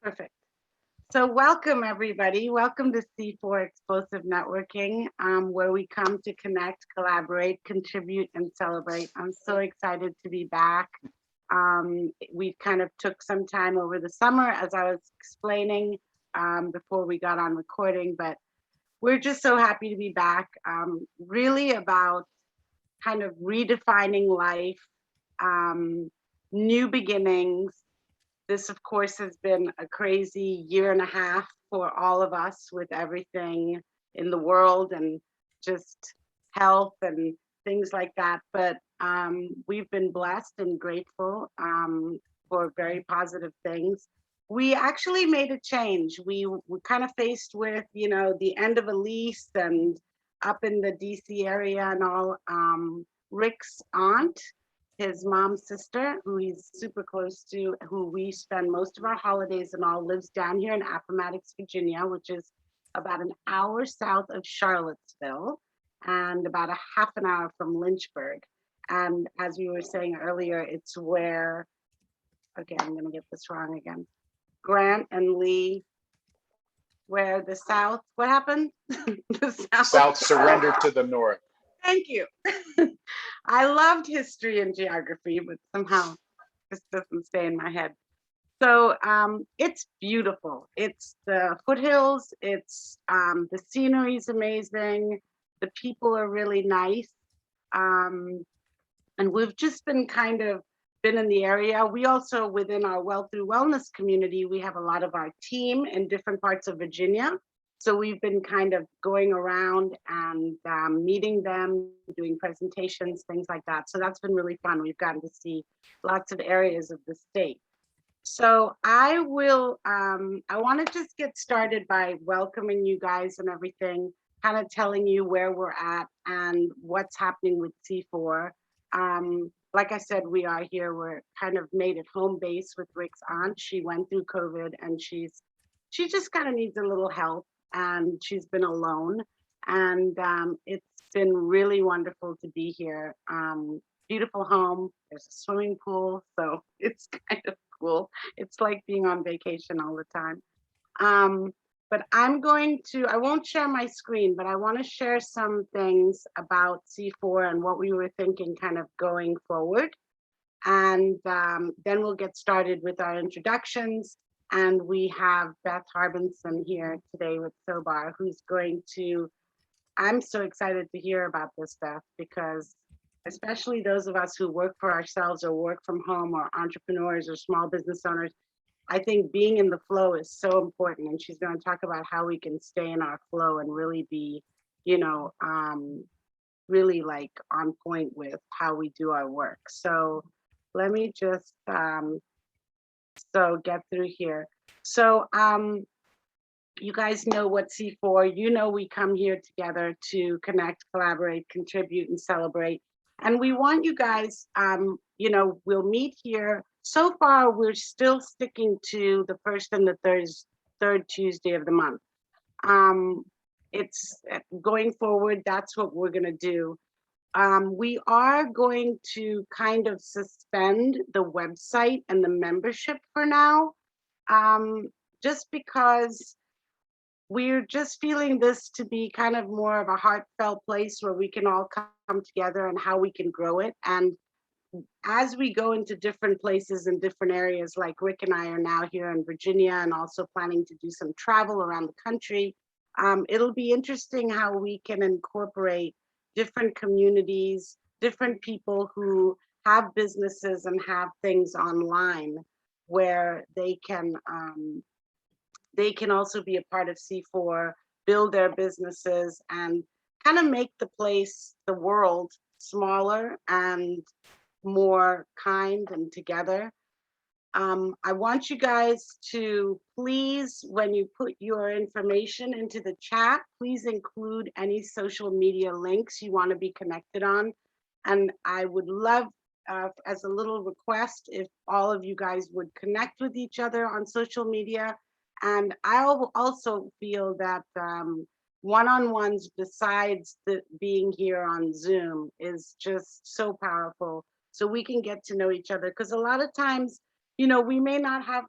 Perfect. So welcome everybody. Welcome to C4 Explosive Networking, where we come to connect, collaborate, contribute, and celebrate. I'm so excited to be back. We kind of took some time over the summer, as I was explaining before we got on recording, but we're just so happy to be back. Really about kind of redefining life, um, new beginnings. This, of course, has been a crazy year and a half for all of us with everything in the world and just health and things like that. But we've been blessed and grateful for very positive things. We actually made a change. We were kind of faced with, the end of a lease and up in the DC area and all. Rick's aunt, his mom's sister, who he's super close to, who we spend most of our holidays and all, lives down here in Appomattox, Virginia, which is about an hour south of Charlottesville and about a half an hour from Lynchburg. And as we were saying earlier, it's where, okay, I'm going to get this wrong again, Grant and Lee, where the South, what happened? The South surrendered to the North. Thank you. I loved history and geography, but somehow this doesn't stay in my head. So it's beautiful. It's the foothills. It's the scenery is amazing. The people are really nice. Um, and we've just been kind of been in the area. We also, within our Well Through Wellness community, we have a lot of our team in different parts of Virginia. So we've been kind of going around and meeting them, doing presentations, things like that. So that's been really fun. We've gotten to see lots of areas of the state. So I want to just get started by welcoming you guys and everything, kind of telling you where we're at and what's happening with C4. Like I said, we are here. We're kind of made at home base with Rick's aunt. She went through COVID and she just kind of needs a little help and she's been alone. And it's been really wonderful to be here. Beautiful home. There's a swimming pool, so it's kind of cool. It's like being on vacation all the time. But I won't share my screen, but I want to share some things about C4 and what we were thinking kind of going forward. And then we'll get started with our introductions. And we have Beth Harbinson here today with Sobar, who's I'm so excited to hear about this, Beth, because especially those of us who work for ourselves or work from home or entrepreneurs or small business owners, I think being in the flow is so important. And she's going to talk about how we can stay in our flow and really be, really like on point with how we do our work. So let me just get through here. So you guys know what C4, we come here together to connect, collaborate, contribute, and celebrate. And we want you guys, we'll meet here. So far, we're still sticking to the first and the third Tuesday of the month. It's going forward, that's what we're going to do. We are going to kind of suspend the website and the membership for now, just because we're just feeling this to be kind of more of a heartfelt place where we can all come together and how we can grow it. And as we go into different places and different areas, like Rick and I are now here in Virginia and also planning to do some travel around the country, it'll be interesting how we can incorporate different communities, different people who have businesses and have things online where they can also be a part of C4, build their businesses and kind of make the world smaller and more kind and together. I want you guys to please, when you put your information into the chat, please include any social media links you want to be connected on. And I would love, as a little request, if all of you guys would connect with each other on social media. And I also feel that one-on-ones besides being here on Zoom is just so powerful. So we can get to know each other. Because a lot of times, you know, we may not have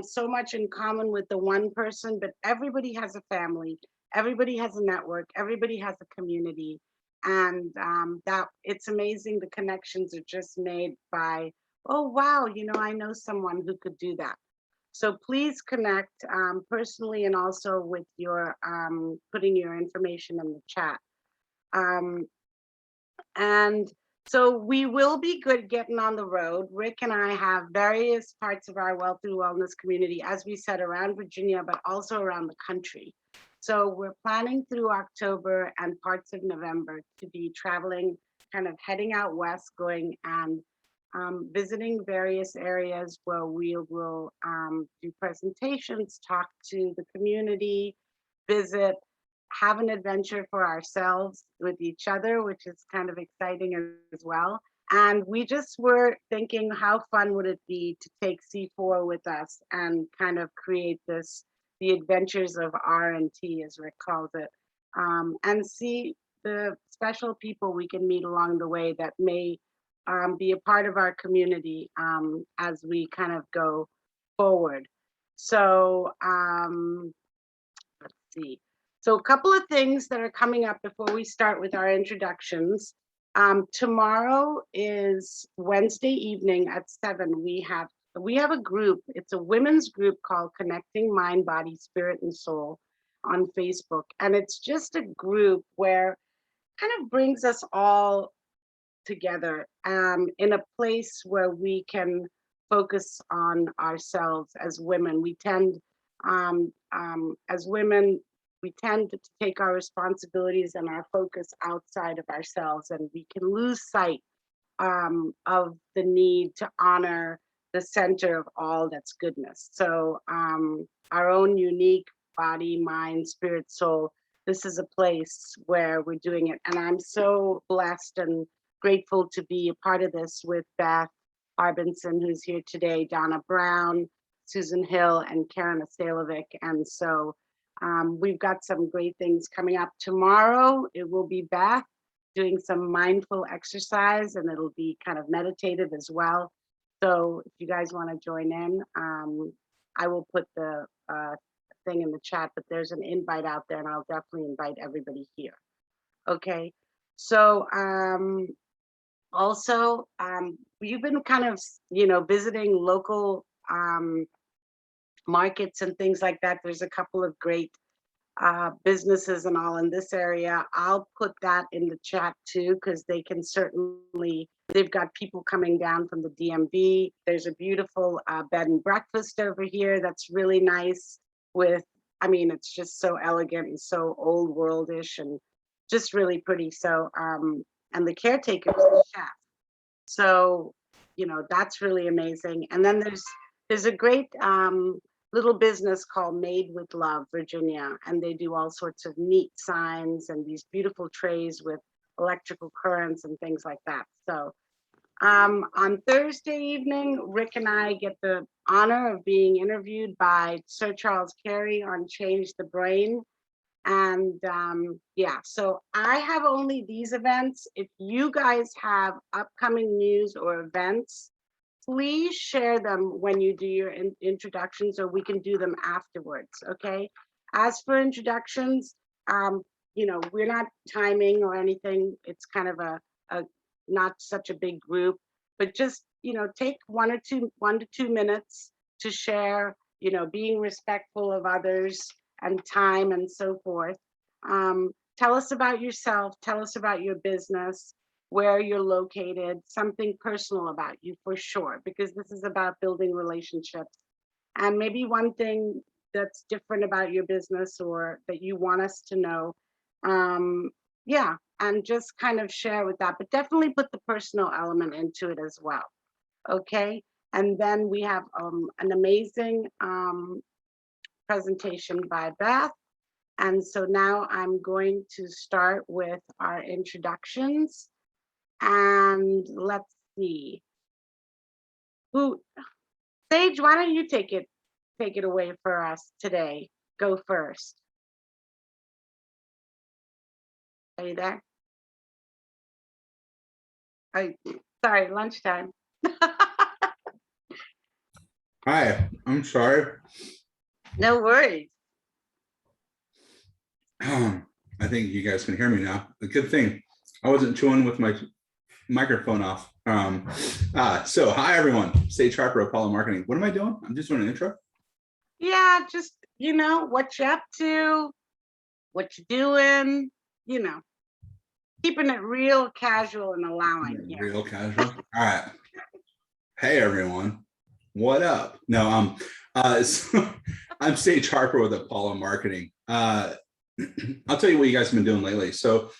so much in common with the one person, but everybody has a family, everybody has a network, everybody has a community. And that it's amazing the connections are just made by, oh, wow, you know, I know someone who could do that. So please connect personally and also with your putting your information in the chat. Um, and so we will be good getting on the road. Rick and I have various parts of our Wealth through Wellness community, as we said, around Virginia, but also around the country. So we're planning through October and parts of November to be traveling, kind of heading out west, going and visiting various areas where we will do presentations, talk to the community, visit, have an adventure for ourselves with each other, which is kind of exciting as well. And we just were thinking, how fun would it be to take C4 with us and kind of create this, the adventures of R&T, as Rick calls it, and see the special people we can meet along the way that may be a part of our community as we kind of go forward. So let's see. So a couple of things that are coming up before we start with our introductions. Tomorrow is Wednesday evening at 7. We have a group. It's a women's group called Connecting Mind, Body, Spirit, and Soul on Facebook. And it's just a group where kind of brings us all together in a place where we can focus on ourselves as women. We tend, as women, we tend to take our responsibilities and our focus outside of ourselves, and we can lose sight of the need to honor the center of all that's goodness. So our own unique body, mind, spirit, soul, this is a place where we're doing it. And I'm so blessed and grateful to be a part of this with Beth Harbinson, who's here today, Donna Brown, Susan Hill, and Karen Asalovic. And so we've got some great things coming up. Tomorrow, it will be Beth doing some mindful exercise, and it'll be kind of meditative as well. So if you guys want to join in, I will put the thing in the chat, but there's an invite out there, and I'll definitely invite everybody here. Okay. So also, you've been kind of, you know, visiting local markets and things like that. There's a couple of great businesses and all in this area. I'll put that in the chat too, because they can certainly, they've got people coming down from the DMV. There's a beautiful bed and breakfast over here that's really nice with, I mean, it's just so elegant and so old worldish and just really pretty. So, and the caretaker is the chef. So, you know, that's really amazing. And then there's a great little business called Made with Love, Virginia, and they do all sorts of neat signs and these beautiful trays with electrical currents and things like that. So on Thursday evening, Rick and I get the honor of being interviewed by Sir Charles Carey on Change the Brain. And yeah, so I have only these events. If you guys have upcoming news or events, please share them when you do your introductions, or we can do them afterwards, okay? As for introductions, you know, we're not timing or anything. It's kind of a not such a big group, but just, you know, take 1 to 2 minutes to share, you know, being respectful of others and time and so forth. Tell us about yourself, tell us about your business, where you're located, something personal about you for sure, because this is about building relationships. And maybe one thing that's different about your business or that you want us to know. Yeah, and just kind of share with that, but definitely put the personal element into it as well. Okay, and then we have an amazing presentation by Beth. And so now I'm going to start with our introductions. And let's see. Who, Sage, why don't you take it away for us today? Go first. Are you there? Oh, sorry, lunchtime. Hi, I'm sorry. No worries. I think you guys can hear me now. A good thing I wasn't chewing with my microphone off. So hi everyone, Sage Harper, Apollo Marketing. What am I doing? I'm just doing an intro. Yeah, just, what you're up to, what you're doing, you know, keeping it real casual and allowing here. Real casual. All right. Hey everyone, what up? No, so I'm Sage Harper with Apollo Marketing. I'll tell you what you guys have been doing lately. So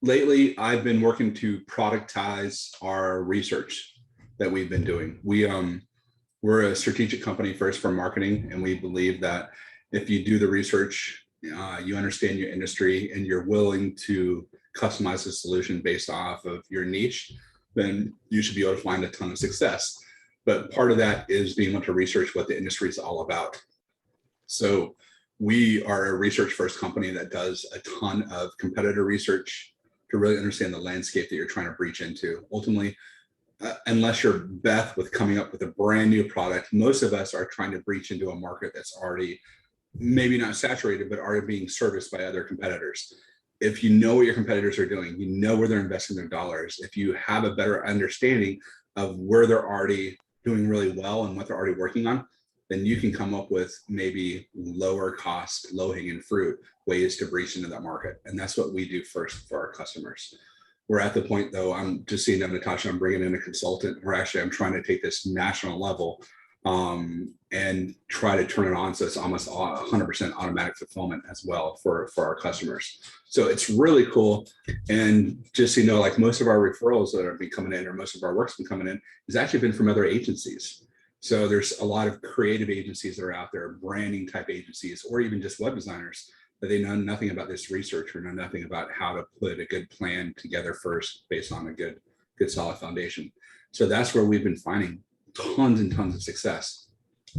lately, I've been working to productize our research that we've been doing. We're a strategic company first for marketing, and we believe that if you do the research, you understand your industry, and you're willing to customize a solution based off of your niche, then you should be able to find a ton of success. But part of that is being able to research what the industry is all about. So we are a research first company that does a ton of competitor research to really understand the landscape that you're trying to breach into. Ultimately, unless you're Beth with coming up with a brand new product, most of us are trying to breach into a market that's already maybe not saturated, but already being serviced by other competitors. If you know what your competitors are doing, you know where they're investing their dollars, if you have a better understanding of where they're already doing really well and what they're already working on, then you can come up with maybe lower cost, low hanging fruit ways to breach into that market. And that's what we do first for our customers. We're at the point though, I'm just seeing Natasha, I'm bringing in a consultant, or actually I'm trying to take this national level and try to turn it on so it's almost 100% automatic fulfillment as well for our customers. So it's really cool. And just so you know, like most of our referrals that have been coming in, or most of our work's been coming in, has actually been from other agencies. So there's a lot of creative agencies that are out there, branding type agencies, or even just web designers, that they know nothing about this research or know nothing about how to put a good plan together first based on a good solid foundation. So that's where we've been finding tons and tons of success.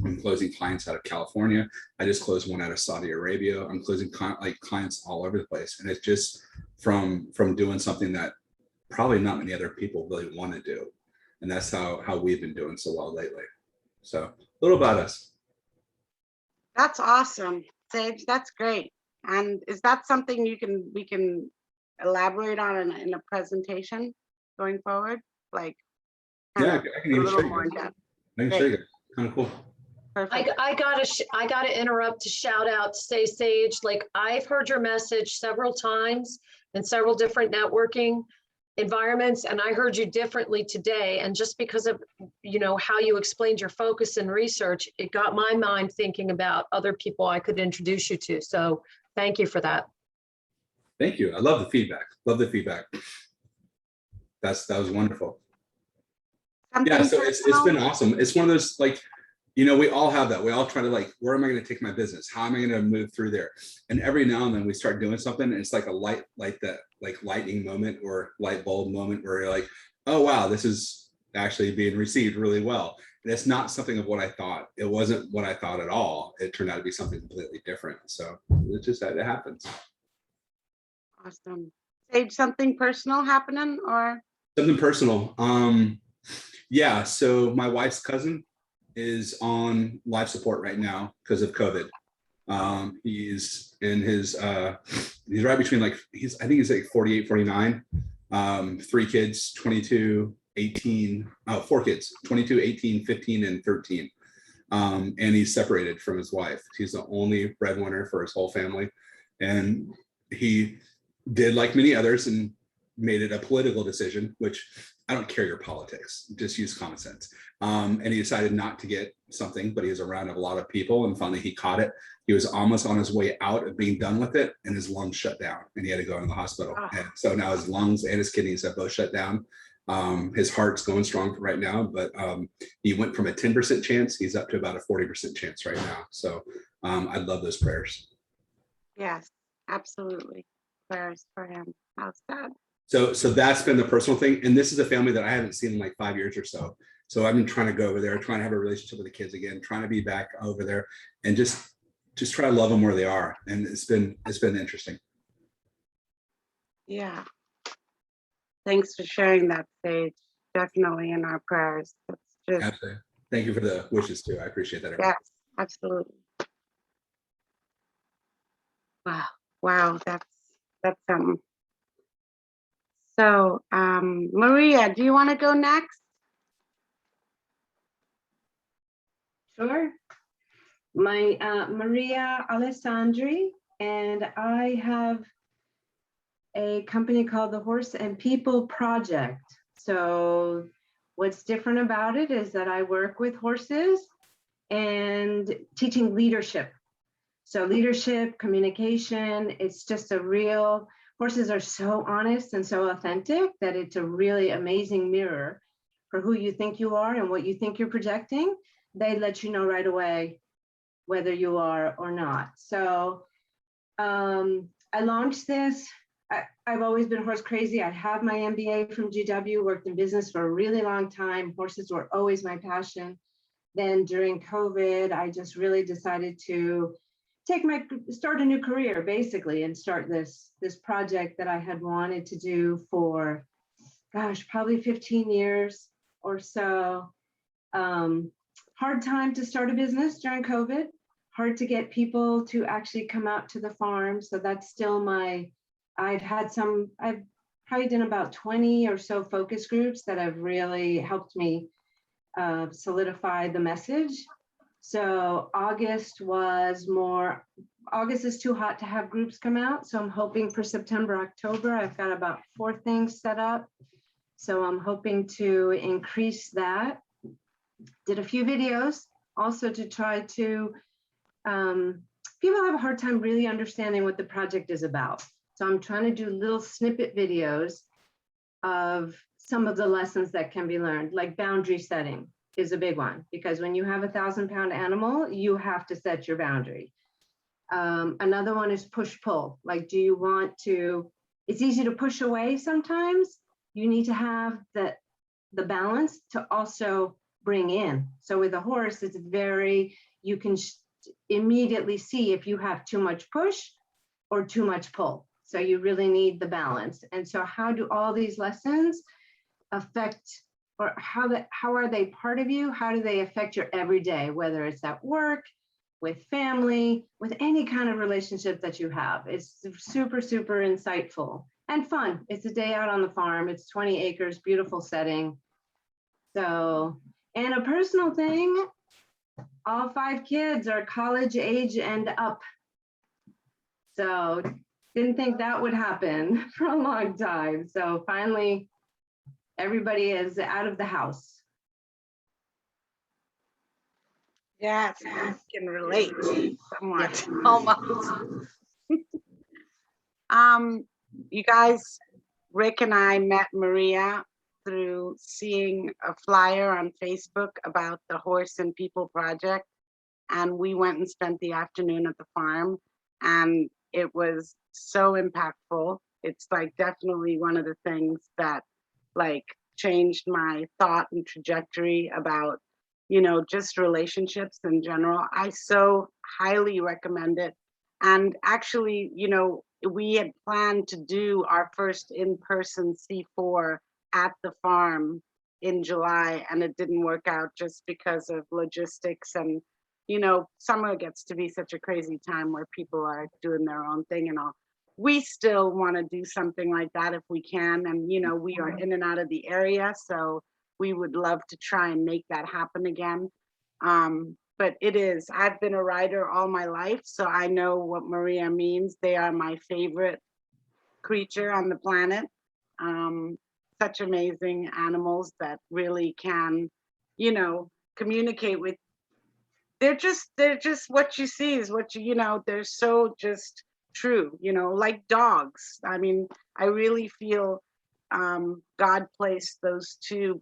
I'm closing clients out of California. I just closed one out of Saudi Arabia. I'm closing clients all over the place. And it's just from doing something that probably not many other people really want to do. And that's how we've been doing so well lately. So a little about us. That's awesome, Sage. That's great. And is that something we can elaborate on in a presentation going forward? Like, Yeah, I can a even little show more in you. depth. I can show you. Kind of cool. Perfect. I gotta interrupt to shout out, say Sage, like I've heard your message several times in several different networking environments, and I heard you differently today. And just because of, how you explained your focus and research, it got my mind thinking about other people I could introduce you to. So thank you for that. Thank you. I love the feedback. Love the feedback. That was wonderful. Something Yeah, so it's personal? been awesome. It's one of those, like, we all have that. We all try to, like, where am I going to take my business? How am I going to move through there? And every now and then we start doing something, and it's like a lightning moment or light bulb moment where you're like, oh wow, this is actually being received really well. And it's not something of what I thought. It wasn't what I thought at all. It turned out to be something completely different. So it happens. Awesome. Sage, something personal happening or? Something personal. Yeah, so my wife's cousin is on life support right now because of COVID. He's in his he's right between, like, I think he's like 48, 49. 3 kids, 22, 18, 4 kids, 22, 18, 15, and 13. And he's separated from his wife. He's the only breadwinner for his whole family. And he did, like many others, and made it a political decision, which I don't care your politics, just use common sense. And he decided not to get something, but he was around a lot of people, and finally he caught it. He was almost on his way out of being done with it, and his lungs shut down, and he had to go in the hospital. And so now his lungs and his kidneys have both shut down. His heart's going strong right now, but he went from a 10% chance, he's up to about a 40% chance right now. So I love those prayers. Yes, absolutely. Prayers for him. How's that? So that's been the personal thing. And this is a family that I haven't seen in like 5 years or so. So I've been trying to go over there, trying to have a relationship with the kids again, trying to be back over there, and just try to love them where they are. And it's been interesting. Yeah. Thanks for sharing that, Sage. Definitely in our prayers. That's just Absolutely. Thank you for the wishes too. I appreciate that. Everyone. Yes, absolutely. Wow. Wow. That's so Maria, do you want to go next? Sure. My Maria Alessandri, and I have a company called the Horse and People Project. So what's different about it is that I work with horses and teaching leadership. So leadership, communication, it's just a real, horses are so honest and so authentic that it's a really amazing mirror for who you think you are and what you think you're projecting. They let you know right away whether you are or not. So I launched this. I've always been horse crazy. I have my MBA from GW, worked in business for a really long time. Horses were always my passion. Then during COVID, I just really decided to start a new career basically, and start this project that I had wanted to do for, gosh, probably 15 years or so. Hard time to start a business during COVID, hard to get people to actually come out to the farm. So that's still I've probably done about 20 or so focus groups that have really helped me solidify the message. So August is too hot to have groups come out. So I'm hoping for September, October, I've got about 4 things set up. So I'm hoping to increase that. Did a few videos also to try to, people have a hard time really understanding what the project is about. So I'm trying to do little snippet videos of some of the lessons that can be learned, like boundary setting is a big one, because when you have a 1,000-pound animal, you have to set your boundary. Another one is push-pull. Like, do you want to, it's easy to push away sometimes. You need to have the balance to also bring in. So with a horse, it's you can immediately see if you have too much push or too much pull. So you really need the balance. And so how do all these lessons affect, or how are they part of you? How do they affect your everyday, whether it's at work, with family, with any kind of relationship that you have? It's super, super insightful and fun. It's a day out on the farm. It's 20 acres, beautiful setting. So, and a personal thing, all 5 kids are college age and up. So didn't think that would happen for a long time. So finally, everybody is out of the house. Yes, I can relate somewhat, almost. You guys, Rick and I met Maria through seeing a flyer on Facebook about the Horse and People Project. And we went and spent the afternoon at the farm, and it was so impactful. It's like definitely one of the things that like changed my thought and trajectory about, you know, just relationships in general. I so highly recommend it. And actually, you know, we had planned to do our first in-person C4 at the farm in July, and it didn't work out just because of logistics. And, you know, summer gets to be such a crazy time where people are doing their own thing and all. We still want to do something like that if we can. And, you know, we are in and out of the area, so we would love to try and make that happen again. But it is, I've been a rider all my life, so I know what Maria means. They are my favorite creature on the planet. Such amazing animals that really can, you know, communicate with. They're just what you see is what you know, they're so just true, you know, like dogs. I mean, I really feel God placed those two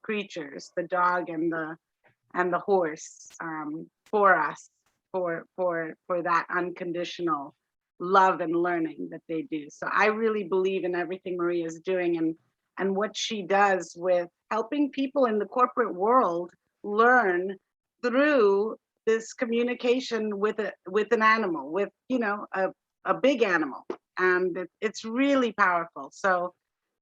creatures, the dog and the horse, for us, for that unconditional love and learning that they do. So I really believe in everything Maria is doing, and what she does with helping people in the corporate world learn through this communication with an animal, with, you know, a big animal. And it's really powerful. So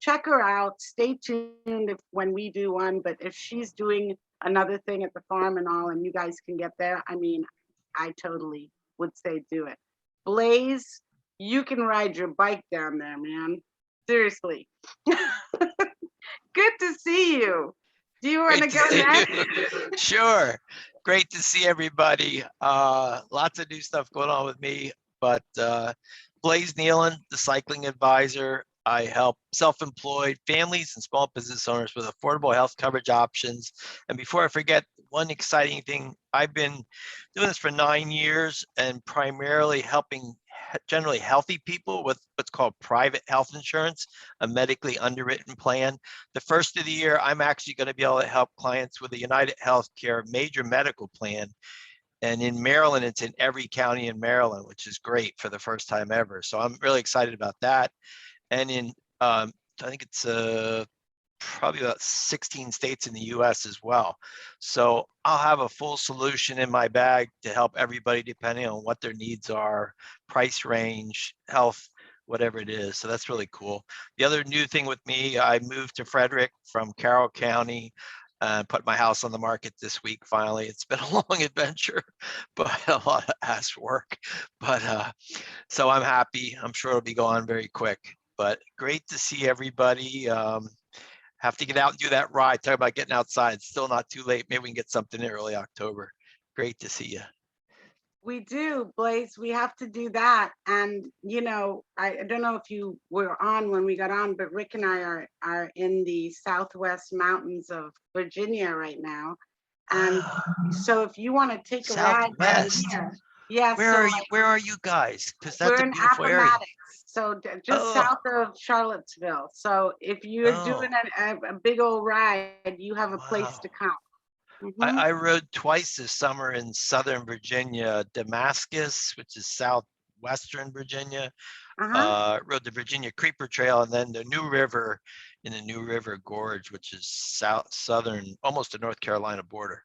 check her out. Stay tuned when we do one. But if she's doing another thing at the farm and all, and you guys can get there, I mean, I totally would say do it. Blaze, you can ride your bike down there, man. Seriously. Good to see you. Do you want to Great go see next? you. Sure. Great to see everybody. Lots of new stuff going on with me, but Blaze Nealon, the cycling advisor. I help self-employed families and small business owners with affordable health coverage options. And before I forget, one exciting thing, I've been doing this for 9 years and primarily helping generally healthy people with what's called private health insurance, a medically underwritten plan. The first of the year, I'm actually going to be able to help clients with a United Healthcare major medical plan. And in Maryland, it's in every county in Maryland, which is great for the first time ever. So I'm really excited about that. And in, I think it's probably about 16 states in the US as well. So I'll have a full solution in my bag to help everybody depending on what their needs are, price range, health, whatever it is. So that's really cool. The other new thing with me, I moved to Frederick from Carroll County. Put my house on the market this week. Finally, it's been a long adventure, but a lot of ass work. But so I'm happy. I'm sure it'll be going very quick. But great to see everybody. Have to get out and do that ride. Talk about getting outside. It's still not too late. Maybe we can get something in early October. Great to see you. We do, Blaze. We have to do that. And, you know, I don't know if you were on when we got on, but Rick and I are in the Southwest mountains of Virginia right now. And so if you want to take a ride down Southwest. here, yeah, Where so are you? Where are you guys? Because that's we're a in beautiful area. Appomattox, so just Oh. south of Charlottesville. So if you're doing a big old ride, you have a place Wow. to come. Mhm. I rode twice this summer in Southern Virginia, Damascus, which is southwestern Virginia. Rode the Virginia Creeper Trail, and then the New River in the New River Gorge, which is southern, almost the North Carolina border.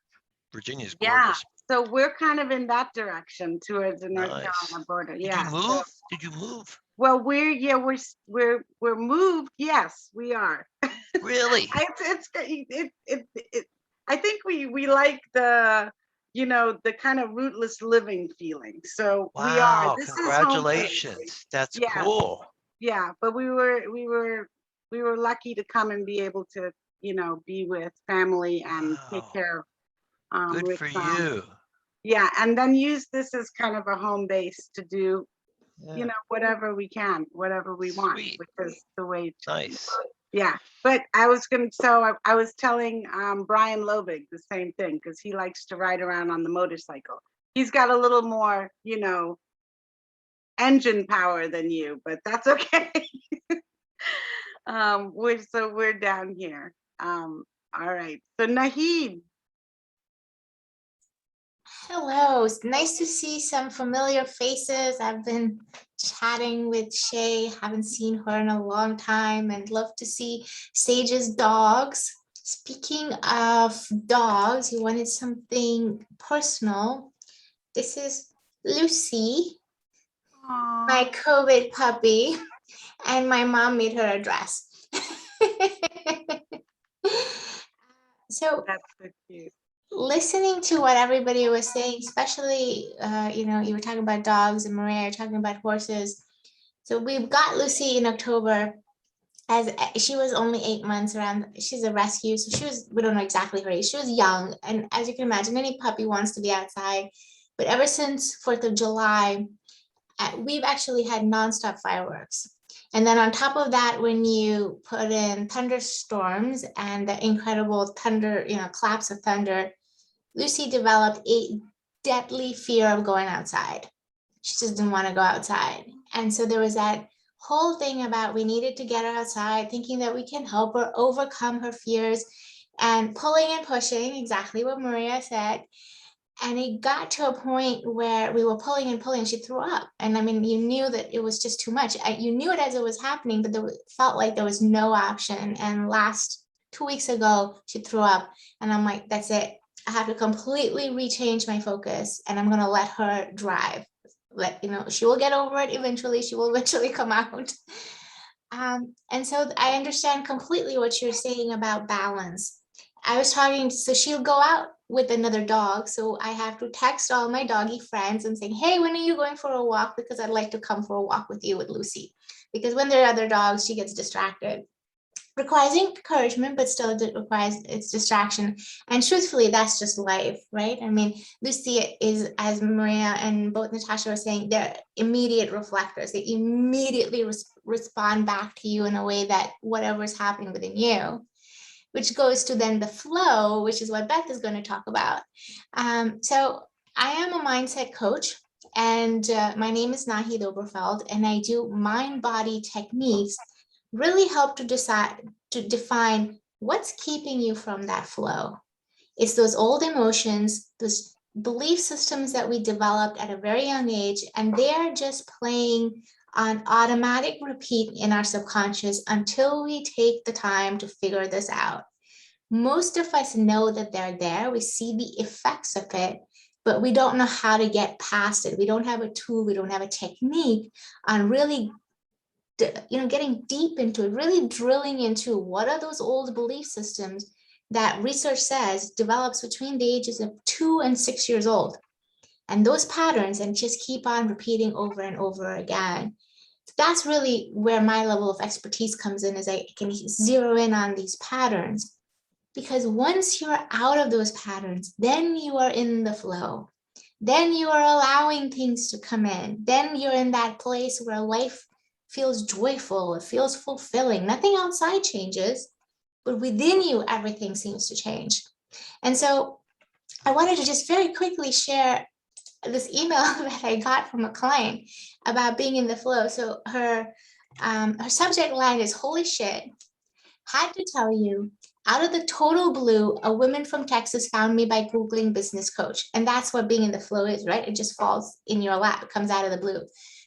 Virginia's Yeah, gorgeous. so we're kind of in that direction towards the North Nice. Carolina border. Did Yeah. you move? Did you move? Well, we're moved. Yes, we are. Really? I think we like the, you know, the kind of rootless living feeling. So we are. Wow, This is home base. congratulations. That's Yeah. cool. Yeah, but we were lucky to come and be able to, you know, be with family and take Wow. care of Good Rick's for you. yeah, and then use this as kind of a home base to do, Yeah. you know, whatever we can, whatever we want, Sweet. which is the way to, Nice. yeah. But I was telling Brian Lovig the same thing, because he likes to ride around on the motorcycle. He's got a little more, you know, engine power than you, but that's okay. We're down here. All right, so Naheed. Hello, it's nice to see some familiar faces. I've been chatting with Shay, haven't seen her in a long time, and love to see Sage's dogs. Speaking of dogs, you wanted something personal. This is Lucy, my COVID puppy, and my mom made her a dress. So That's so cute. Listening to what everybody was saying, especially, you know, you were talking about dogs and Maria, you're talking about horses. So we got Lucy in October, as she was only 8 months around. She's a rescue, so we don't know exactly her age. She was young. And as you can imagine, any puppy wants to be outside. But ever since 4th of July, we've actually had nonstop fireworks. And then on top of that, when you put in thunderstorms and the incredible thunder, you know, claps of thunder, Lucy developed a deadly fear of going outside. She just didn't want to go outside. And so there was that whole thing about we needed to get her outside, thinking that we can help her overcome her fears, and pulling and pushing, exactly what Maria said. And it got to a point where we were pulling and pulling, she threw up. And I mean, you knew that it was just too much. You knew it as it was happening, but felt like there was no option. And last 2 weeks ago, she threw up. And I'm like, that's it. I have to completely rechange my focus, and I'm going to let her drive. You know, she will get over it eventually. She will eventually come out. And so I understand completely what you're saying about balance. I was talking, so she'll go out with another dog. So I have to text all my doggy friends and saying, hey, when are you going for a walk? Because I'd like to come for a walk with you with Lucy. Because when there are other dogs, she gets distracted. Requires encouragement, but still it requires its distraction. And truthfully, that's just life, right? I mean, Lucy is, as Maria and both Natasha were saying, they're immediate reflectors. They immediately respond back to you in a way that whatever's happening within you, which goes to then the flow, which is what Beth is going to talk about. So I am a mindset coach, and my name is Nahi Oberfeld, and I do mind-body techniques really help to define what's keeping you from that flow. It's those old emotions, those belief systems that we developed at a very young age, and they're just playing on automatic repeat in our subconscious until we take the time to figure this out. Most of us know that they're there. We see the effects of it, but we don't know how to get past it. We don't have a tool, we don't have a technique on really getting deep into it, really drilling into what are those old belief systems that research says develops between the ages of 2 and 6 years old. And those patterns, and just keep on repeating over and over again. That's really where my level of expertise comes in, is I can zero in on these patterns. Because once you're out of those patterns, then you are in the flow. Then you are allowing things to come in. Then you're in that place where life feels joyful, it feels fulfilling. Nothing outside changes, but within you, everything seems to change. And so I wanted to just very quickly share this email that I got from a client about being in the flow. So her subject line is, holy shit, had to tell you, out of the total blue, a woman from Texas found me by Googling business coach. And that's what being in the flow is, right? It just falls in your lap, it comes out of the blue.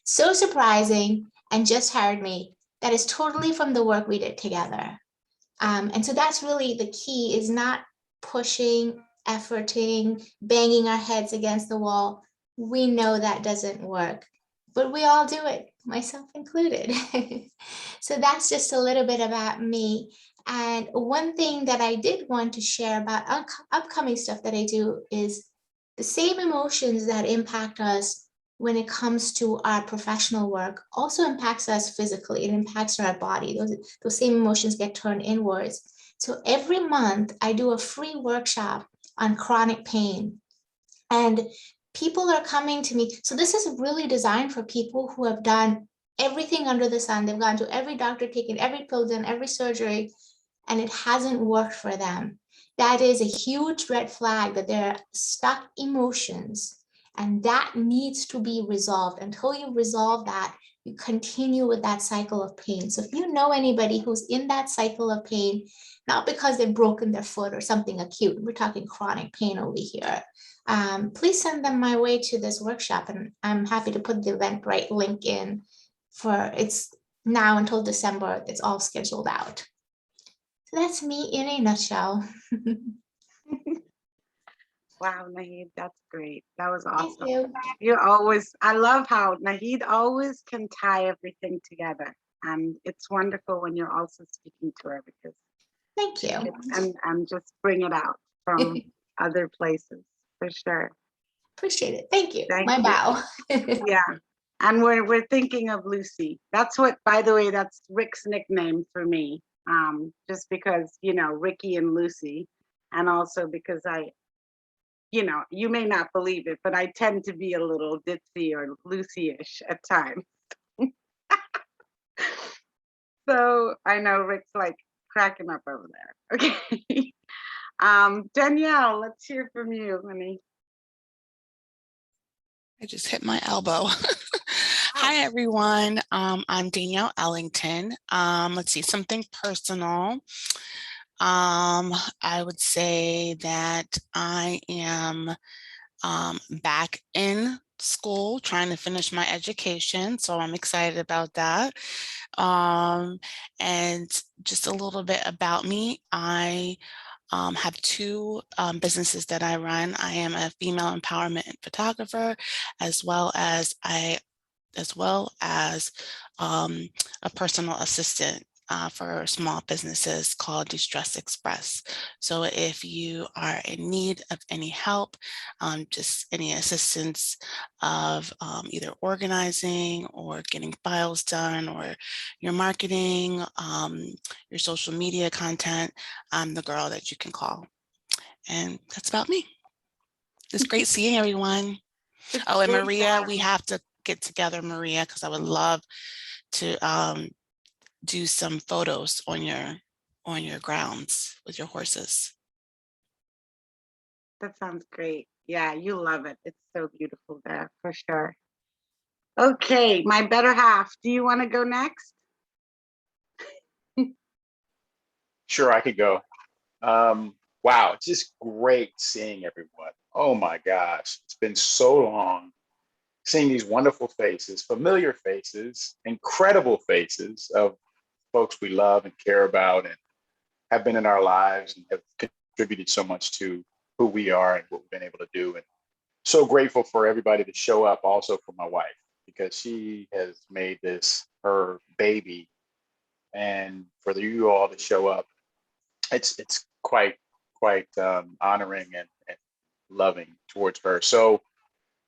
So surprising, and just hired me. That is totally from the work we did together. And so that's really the key, is not pushing, efforting, banging our heads against the wall. We know that doesn't work, but we all do it, myself included. So that's just a little bit about me. And one thing that I did want to share about upcoming stuff that I do is the same emotions that impact us when it comes to our professional work also impacts us physically. It impacts our body. Those same emotions get turned inwards. So every month I do a free workshop on chronic pain, and people are coming to me. So this is really designed for people who have done everything under the sun. They've gone to every doctor, taken every pill, done every surgery, and it hasn't worked for them. That is a huge red flag, that there are stuck emotions. And that needs to be resolved. Until you resolve that, you continue with that cycle of pain. So if you know anybody who's in that cycle of pain, not because they've broken their foot or something acute, we're talking chronic pain over here, please send them my way to this workshop. And I'm happy to put the Eventbrite link in for, it's now until December, it's all scheduled out. So that's me in a nutshell. Wow, Naheed, that's great. That was Thank awesome. you. You always, I love how Naheed always can tie everything together. And it's wonderful when you're also speaking to her, because Thank you. and just bring it out from other places, for sure. Appreciate it. Thank you. Thank My you. bow. Yeah. And we're thinking of Lucy. That's what, by the way, that's Rick's nickname for me. Just because, Ricky and Lucy, and also because you may not believe it, but I tend to be a little ditzy or Lucy-ish at times. So I know Rick's like cracking up over there. Okay. Danielle, let's hear from you, honey. I just hit my elbow. Hi, everyone. I'm Danielle Ellington. Let's see, something personal. I would say that I am back in school trying to finish my education, so I'm excited about that. And just a little bit about me. I have two businesses that I run. I am a female empowerment photographer, as well as a personal assistant. for small businesses called Distress Express. So if you are in need of any help, just any assistance of either organizing or getting files done or your marketing, your social media content, I'm the girl that you can call. And that's about me. It's great seeing everyone. It's Oh, and great to Maria, have we you. have to get together, Maria, because I would love to do some photos on your grounds with your horses. That sounds great. Yeah, you love it. It's so beautiful there for sure. Okay, my better half. Do you want to go next? Sure, I could go. Wow, it's just great seeing everyone. Oh my gosh, it's been so long seeing these wonderful faces, familiar faces, incredible faces of folks we love and care about and have been in our lives and have contributed so much to who we are and what we've been able to do. And so grateful for everybody to show up, also for my wife, because she has made this her baby. And for you all to show up, it's quite honoring and loving towards her. So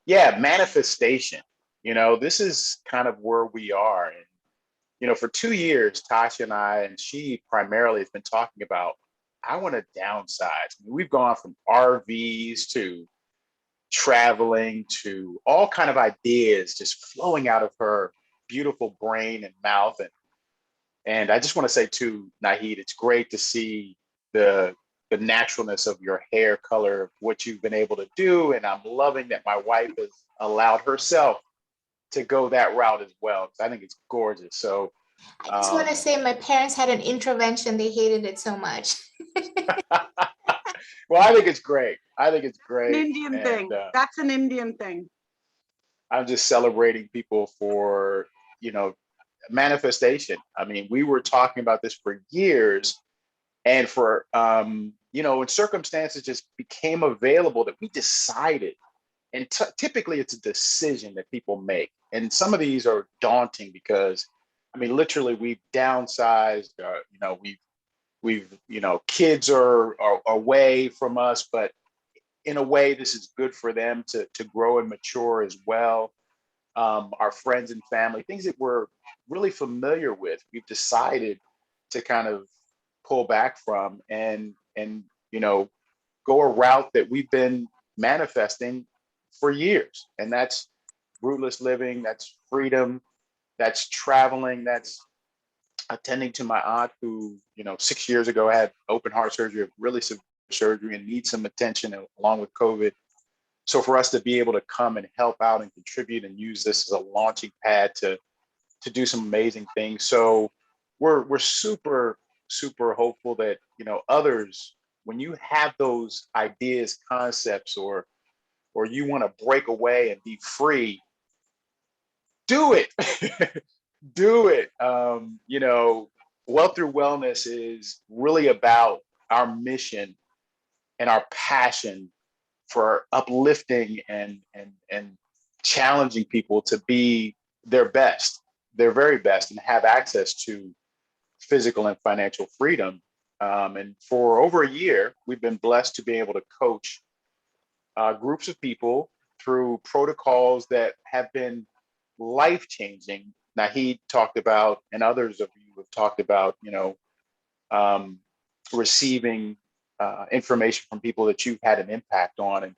yeah, manifestation. This is kind of where we are. And for 2 years, Tasha and I, and she primarily has been talking about, I want to downsize. I mean, we've gone from RVs to traveling to all kind of ideas just flowing out of her beautiful brain and mouth. And I just want to say to Nahid, it's great to see the naturalness of your hair color, what you've been able to do. And I'm loving that my wife has allowed herself to go that route as well, because I think it's gorgeous. So I just want to say my parents had an intervention. They hated it so much. well, I think it's great. I think it's An great. Indian And thing. That's an Indian thing. I'm just celebrating people for, manifestation. I mean, we were talking about this for years, and for, when circumstances just became available that we decided. And typically it's a decision that people make. And some of these are daunting because, I mean, literally we've downsized, we've, kids are away from us, but in a way, this is good for them to grow and mature as well. Our friends and family, things that we're really familiar with, we've decided to kind of pull back from and go a route that we've been manifesting for years. And that's rootless living, that's freedom, that's traveling, that's attending to my aunt who, 6 years ago had open heart surgery, really severe surgery, and needs some attention along with COVID. So for us to be able to come and help out and contribute and use this as a launching pad to do some amazing things. So we're super, super hopeful that, others, when you have those ideas, concepts, or you want to break away and be free, do it. Do it. Wealth Through Wellness is really about our mission and our passion for uplifting and challenging people to be their best, their very best, and have access to physical and financial freedom. And for over a year, we've been blessed to be able to coach groups of people through protocols that have been life-changing. Nahid talked about, and others of you have talked about, receiving information from people that you've had an impact on. And,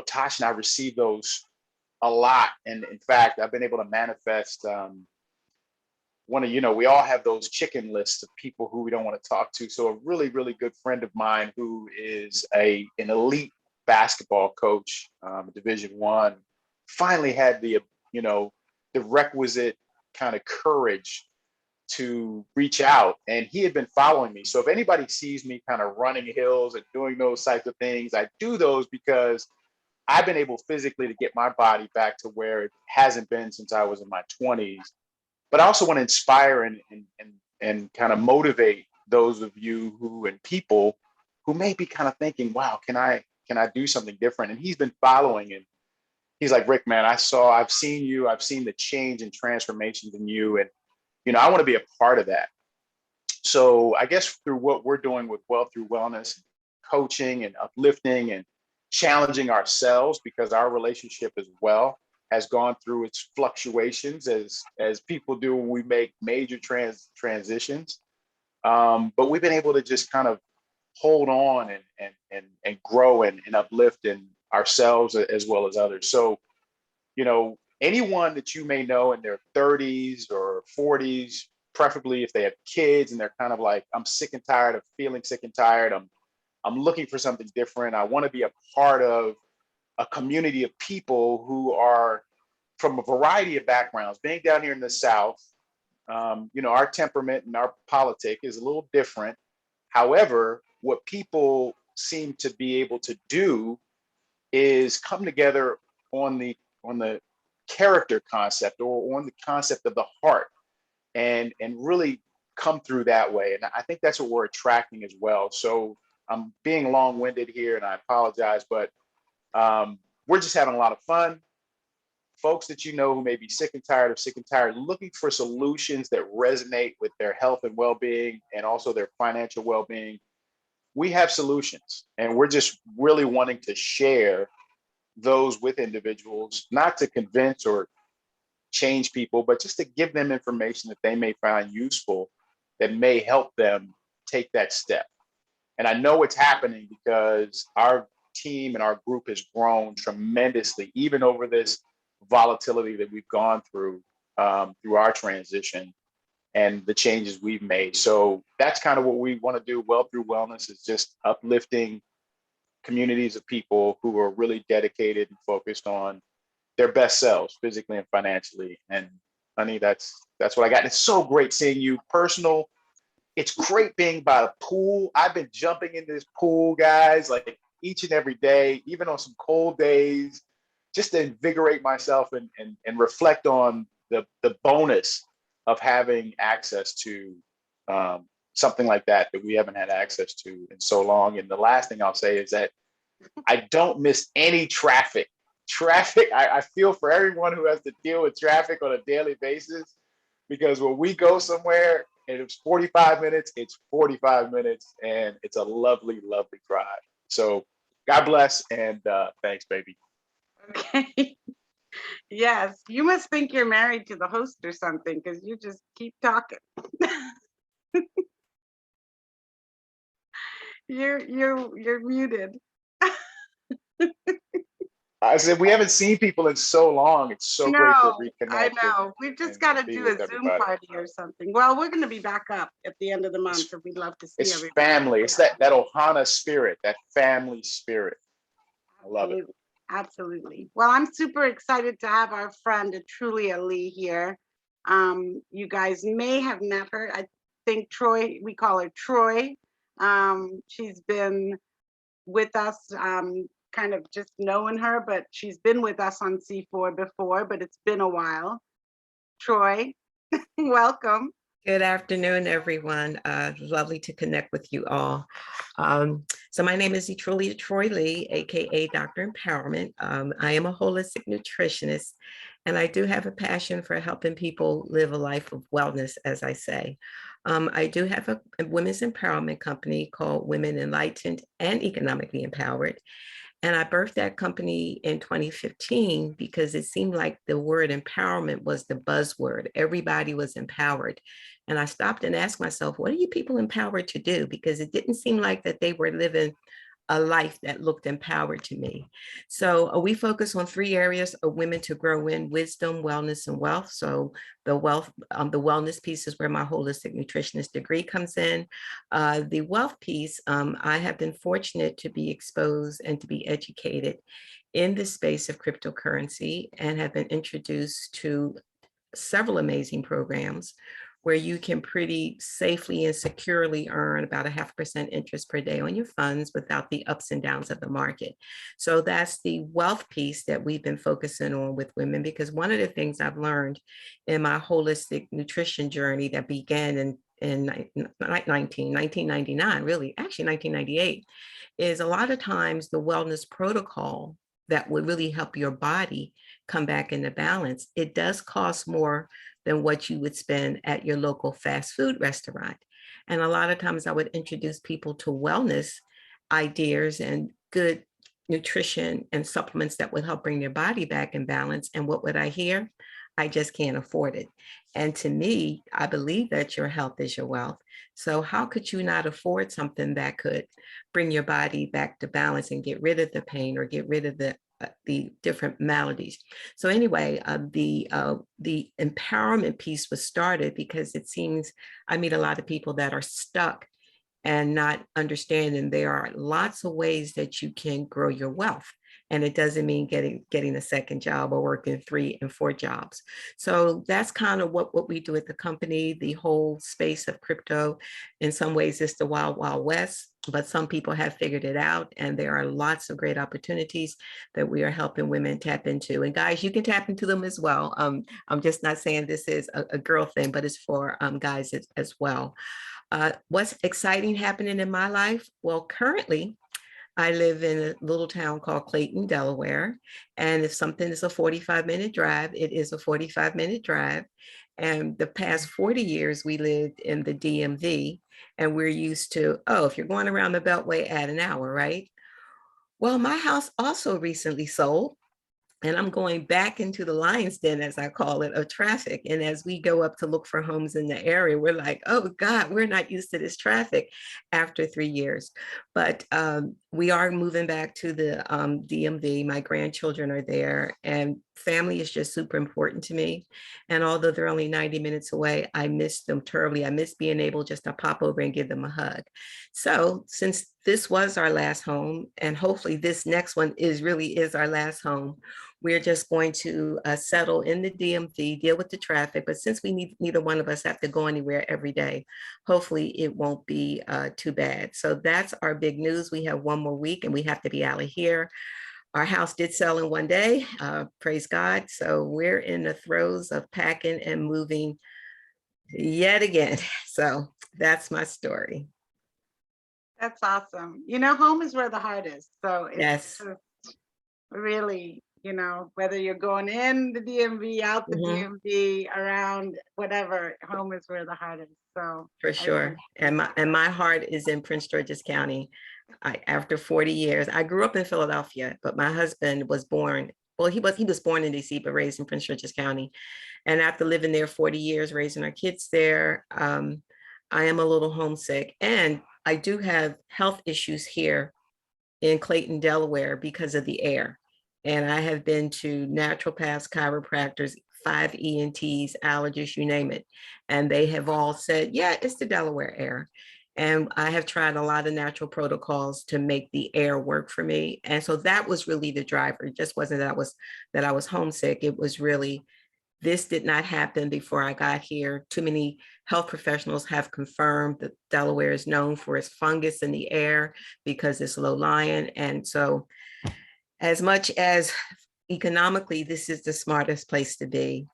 Tosh and I received those a lot. And in fact, I've been able to manifest we all have those chicken lists of people who we don't want to talk to. So a really, really good friend of mine who is an elite basketball coach, Division I, finally had the requisite kind of courage to reach out, and he had been following me. So if anybody sees me kind of running hills and doing those types of things, I do those because I've been able physically to get my body back to where it hasn't been since I was in my 20s. But I also want to inspire and kind of motivate those of you and people who may be kind of thinking, wow, can I do something different? And he's been following, and he's like, Rick, man, I've seen you, I've seen the change and transformations in you. And, I want to be a part of that. So I guess through what we're doing with Wealth Through Wellness, coaching and uplifting and challenging ourselves, because our relationship as well has gone through its fluctuations as people do when we make major transitions. But we've been able to just kind of hold on and grow and uplift in ourselves as well as others. So, you know, anyone that you may know in their 30s or 40s, preferably if they have kids and they're kind of like, I'm sick and tired of feeling sick and tired. I'm looking for something different. I want to be a part of a community of people who are from a variety of backgrounds. Being down here in the South, you know, our temperament and our politic is a little different. However, what people seem to be able to do is come together on the character concept or on the concept of the heart and really come through that way. And I think that's what we're attracting as well. So I'm being long-winded here and I apologize, but we're just having a lot of fun. Folks that you know who may be sick and tired, looking for solutions that resonate with their health and well-being and also their financial well-being. We have solutions, and we're just really wanting to share those with individuals, not to convince or change people, but just to give them information that they may find useful that may help them take that step. And I know it's happening because our team and our group has grown tremendously, even over this volatility that we've gone through our transition and the changes we've made. So that's kind of what we want to do. Wealth Through Wellness is just uplifting communities of people who are really dedicated and focused on their best selves, physically and financially. And honey, that's what I got. And it's so great seeing you personal. It's great being by the pool. I've been jumping in this pool, guys, like each and every day, even on some cold days, just to invigorate myself and reflect on the bonus of having access to something like that we haven't had access to in so long. And the last thing I'll say is that I don't miss any traffic. I feel for everyone who has to deal with traffic on a daily basis, because when we go somewhere and it's 45 minutes, it's 45 minutes, and it's a lovely, lovely drive. So God bless, and thanks, baby. Okay. Yes, you must think you're married to the host or something, because you just keep talking. You're muted. I said we haven't seen people in so long. It's so great to reconnect. I know. We've just got to do a Zoom party or something. Well, we're going to be back up at the end of the month, so we'd love to see everybody. It's family. It's that Ohana spirit, that family spirit. I love it. Absolutely. Well, I'm super excited to have our friend Trulia Lee here. You guys may have met her. I think Troy, we call her Troy. She's been with us, kind of just knowing her, but she's been with us on C4 before, but it's been a while. Troy, welcome. Good afternoon, everyone. Lovely to connect with you all. So my name is Trulia Troy Lee, AKA Dr. Empowerment. I am a holistic nutritionist, and I do have a passion for helping people live a life of wellness, as I say. I do have a women's empowerment company called Women Enlightened and Economically Empowered. And I birthed that company in 2015 because it seemed like the word empowerment was the buzzword. Everybody was empowered. And I stopped and asked myself, what are you people empowered to do? Because it didn't seem like that they were living a life that looked empowered to me. So we focus on 3 areas of women to grow in: wisdom, wellness, and wealth. So the wellness piece is where my holistic nutritionist degree comes in. The wealth piece, I have been fortunate to be exposed and to be educated in the space of cryptocurrency, and have been introduced to several amazing programs where you can pretty safely and securely earn about 0.5% interest per day on your funds without the ups and downs of the market. So that's the wealth piece that we've been focusing on with women, because one of the things I've learned in my holistic nutrition journey that began in 1999, really, actually 1998, is a lot of times the wellness protocol that would really help your body come back into balance, it does cost more than what you would spend at your local fast food restaurant. And a lot of times I would introduce people to wellness ideas and good nutrition and supplements that would help bring their body back in balance. And what would I hear? I just can't afford it. And to me, I believe that your health is your wealth. So how could you not afford something that could bring your body back to balance and get rid of the pain or get rid of the different maladies? So anyway, the empowerment piece was started because it seems I meet a lot of people that are stuck and not understanding there are lots of ways that you can grow your wealth. And it doesn't mean getting a second job or working 3 and 4 jobs. So that's kind of what we do at the company. The whole space of crypto, in some ways, it's the wild, wild west, but some people have figured it out. And there are lots of great opportunities that we are helping women tap into. And guys, you can tap into them as well. I'm just not saying this is a girl thing, but it's for guys as well. What's exciting happening in my life? Well, currently, I live in a little town called Clayton, Delaware. And if something is a 45-minute drive, it is a 45-minute drive. And the past 40 years, we lived in the DMV, and we're used to, oh, if you're going around the Beltway, add an hour, right? Well, my house also recently sold. And I'm going back into the lion's den, as I call it, of traffic. And as we go up to look for homes in the area, we're like, oh God, we're not used to this traffic after 3 years. But we are moving back to the DMV. My grandchildren are there, and family is just super important to me. And although they're only 90 minutes away, I miss them terribly. I miss being able just to pop over and give them a hug. So since this was our last home, and hopefully this next one really is our last home, we're just going to settle in the DMV, deal with the traffic. But since neither one of us have to go anywhere every day, hopefully it won't be too bad. So that's our big news. We have one more week and we have to be out of here. Our house did sell in one day, praise God. So we're in the throes of packing and moving yet again. So that's my story. That's awesome. You know, home is where the heart is. So it's Yes. just really, you know, whether you're going in the DMV, out the DMV, around whatever, home is where the heart is. So For sure. And my heart is in Prince George's County. After 40 years, I grew up in Philadelphia, but my husband was born, well, he was born in DC, but raised in Prince George's County. And after living there 40 years, raising our kids there, I am a little homesick. And I do have health issues here in Clayton, Delaware, because of the air. And I have been to naturopaths, chiropractors, 5 ENTs, allergists, you name it. And they have all said, yeah, it's the Delaware air. And I have tried a lot of natural protocols to make the air work for me. And so that was really the driver. It just wasn't that I was homesick. It was really, this did not happen before I got here. Too many health professionals have confirmed that Delaware is known for its fungus in the air because it's low lying. And so as much as economically, this is the smartest place to be,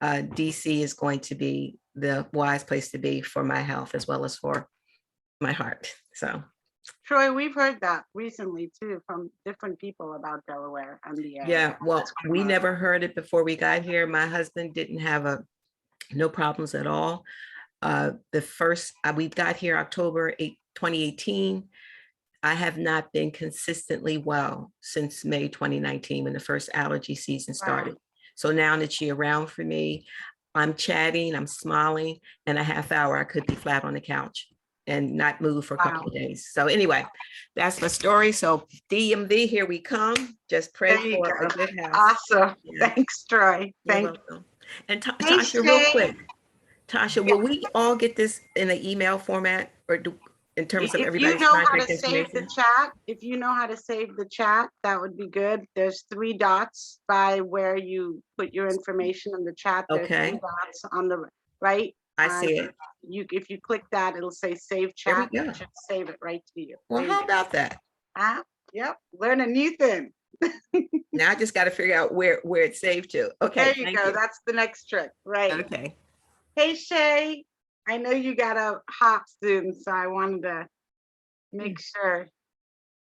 DC is going to be the wise place to be for my health as well as for my heart. So Troy, we've heard that recently too from different people about Delaware and the yeah, well, we never heard it before we got here. My husband didn't have no problems at all. We got here October 8, 2018. I have not been consistently well since May 2019 when the first allergy season started. Wow. So now that you're around for me, I'm chatting, I'm smiling, in a half hour I could be flat on the couch and not move for a couple of days. So anyway, that's my story. So DMV, here we come. Just pray for a good house. Awesome. Yeah. Thanks, Troy. Thank you. And Tasha, real quick. Tasha, will we all get this in an email format, or in terms of everybody's contact information? If you know how to save the chat, that would be good. There's 3 dots by where you put your information in the chat. There's okay. 3 dots on the right. I see it. If you click that, it'll say save chat. It should save it right to you. Well, how about that? Yep. Learn a new thing. Now I just got to figure out where it's saved to. Okay. There you go. That's the next trick. Right. Okay. Hey, Shay. I know you got a hop soon, so I wanted to make sure.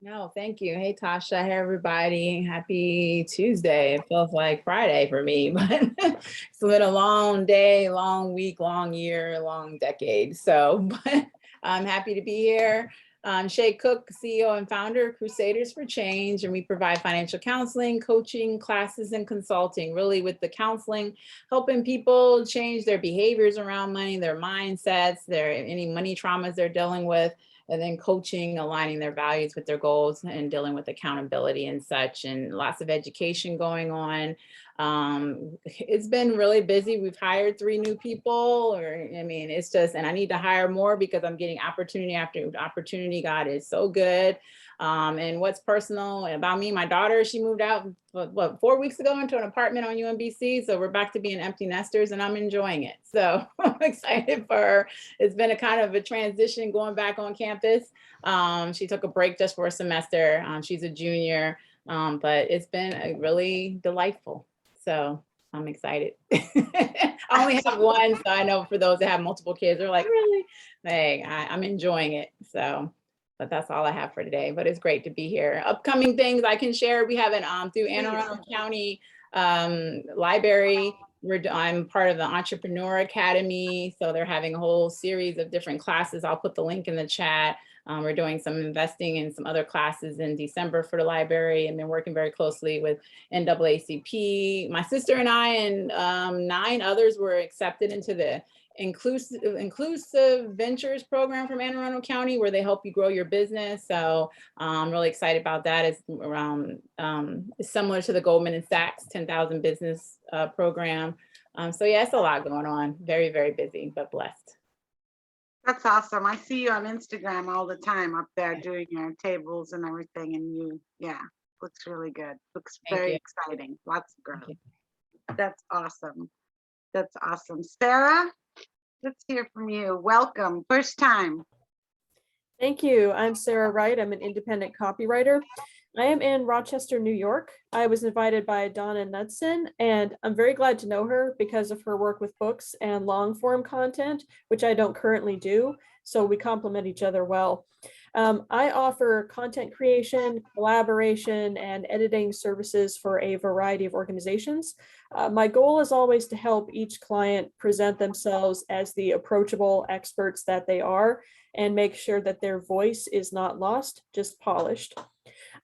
No, thank you. Hey, Tasha. Hey, everybody. Happy Tuesday. It feels like Friday for me, but it's been a long day, long week, long year, long decade. So, but I'm happy to be here. I'm Shay Cook, CEO and founder of Crusaders for Change, and we provide financial counseling, coaching, classes, and consulting, really with the counseling, helping people change their behaviors around money, their mindsets, any money traumas they're dealing with, and then coaching, aligning their values with their goals and dealing with accountability and such, and lots of education going on. It's been really busy. We've hired 3 new people, it's just, and I need to hire more because I'm getting opportunity after opportunity. God is so good. And what's personal about me, my daughter, she moved out, 4 weeks ago into an apartment on UMBC. So we're back to being empty nesters and I'm enjoying it. So I'm excited for her. It's been a kind of a transition going back on campus. She took a break just for a semester. She's a junior, but it's been really delightful. So I'm excited. I only have one, so I know for those that have multiple kids, they're like, really? Hey, I'm enjoying it. So, but that's all I have for today. But it's great to be here. Upcoming things I can share. We have an through Anne Arundel County Library. I'm part of the Entrepreneur Academy. So they're having a whole series of different classes. I'll put the link in the chat. We're doing some investing in some other classes in December for the library, and been working very closely with NAACP. My sister and I and 9 others were accepted into the Inclusive Ventures program from Anne Arundel County, where they help you grow your business. So I'm really excited about that. It's around similar to the Goldman Sachs 10,000 business program. So yeah, it's a lot going on. Very, very busy, but blessed. That's awesome. I see you on Instagram all the time up there doing your tables and everything. And looks really good. Looks very exciting. Lots of growth. That's awesome. That's awesome. Sarah, let's hear from you. Welcome. First time. Thank you. I'm Sarah Wright. I'm an independent copywriter. I am in Rochester, New York. I was invited by Donna Knudsen, and I'm very glad to know her because of her work with books and long form content, which I don't currently do. So we complement each other well. I offer content creation, collaboration, and editing services for a variety of organizations. My goal is always to help each client present themselves as the approachable experts that they are and make sure that their voice is not lost, just polished.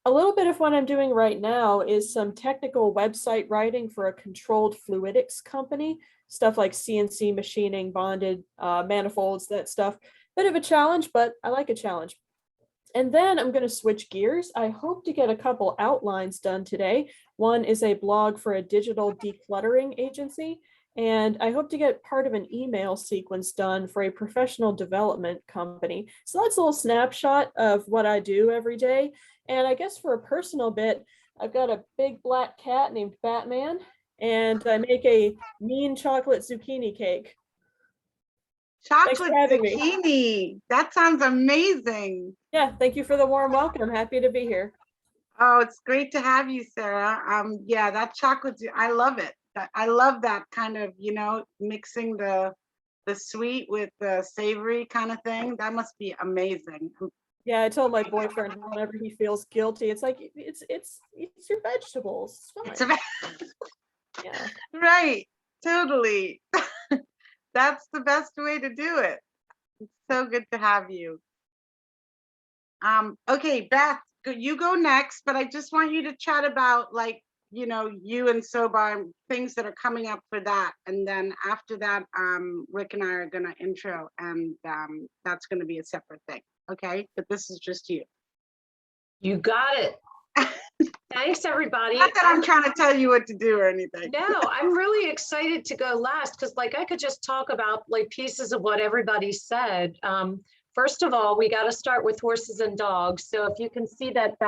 A little bit of what I'm doing right now is some technical website writing for a controlled fluidics company, stuff like CNC machining, bonded manifolds, that stuff. Bit of a challenge, but I like a challenge. And then I'm going to switch gears. I hope to get a couple outlines done today. One is a blog for a digital decluttering agency, and I hope to get part of an email sequence done for a professional development company. So that's a little snapshot of what I do every day. And I guess for a personal bit, I've got a big black cat named Batman, and I make a mean chocolate zucchini cake. Chocolate zucchini. That sounds amazing. Yeah, thank you for the warm welcome. Happy to be here. Oh, it's great to have you, Sarah. Yeah, that chocolate, I love it. I love that kind of, mixing the sweet with the savory kind of thing. That must be amazing. Yeah, I told my boyfriend whenever he feels guilty, it's like it's your vegetables. It's fine. Yeah. Right. Totally. That's the best way to do it. It's so good to have you. Okay, Beth, you go next, but I just want you to chat about you and Sobar, things that are coming up for that. And then after that, Rick and I are gonna intro, and that's gonna be a separate thing. Okay, but this is just you. You got it. Thanks, everybody. Not that I'm trying to tell you what to do or anything. No, I'm really excited to go last because I could just talk about pieces of what everybody said. First of all, we got to start with horses and dogs. So if you can see that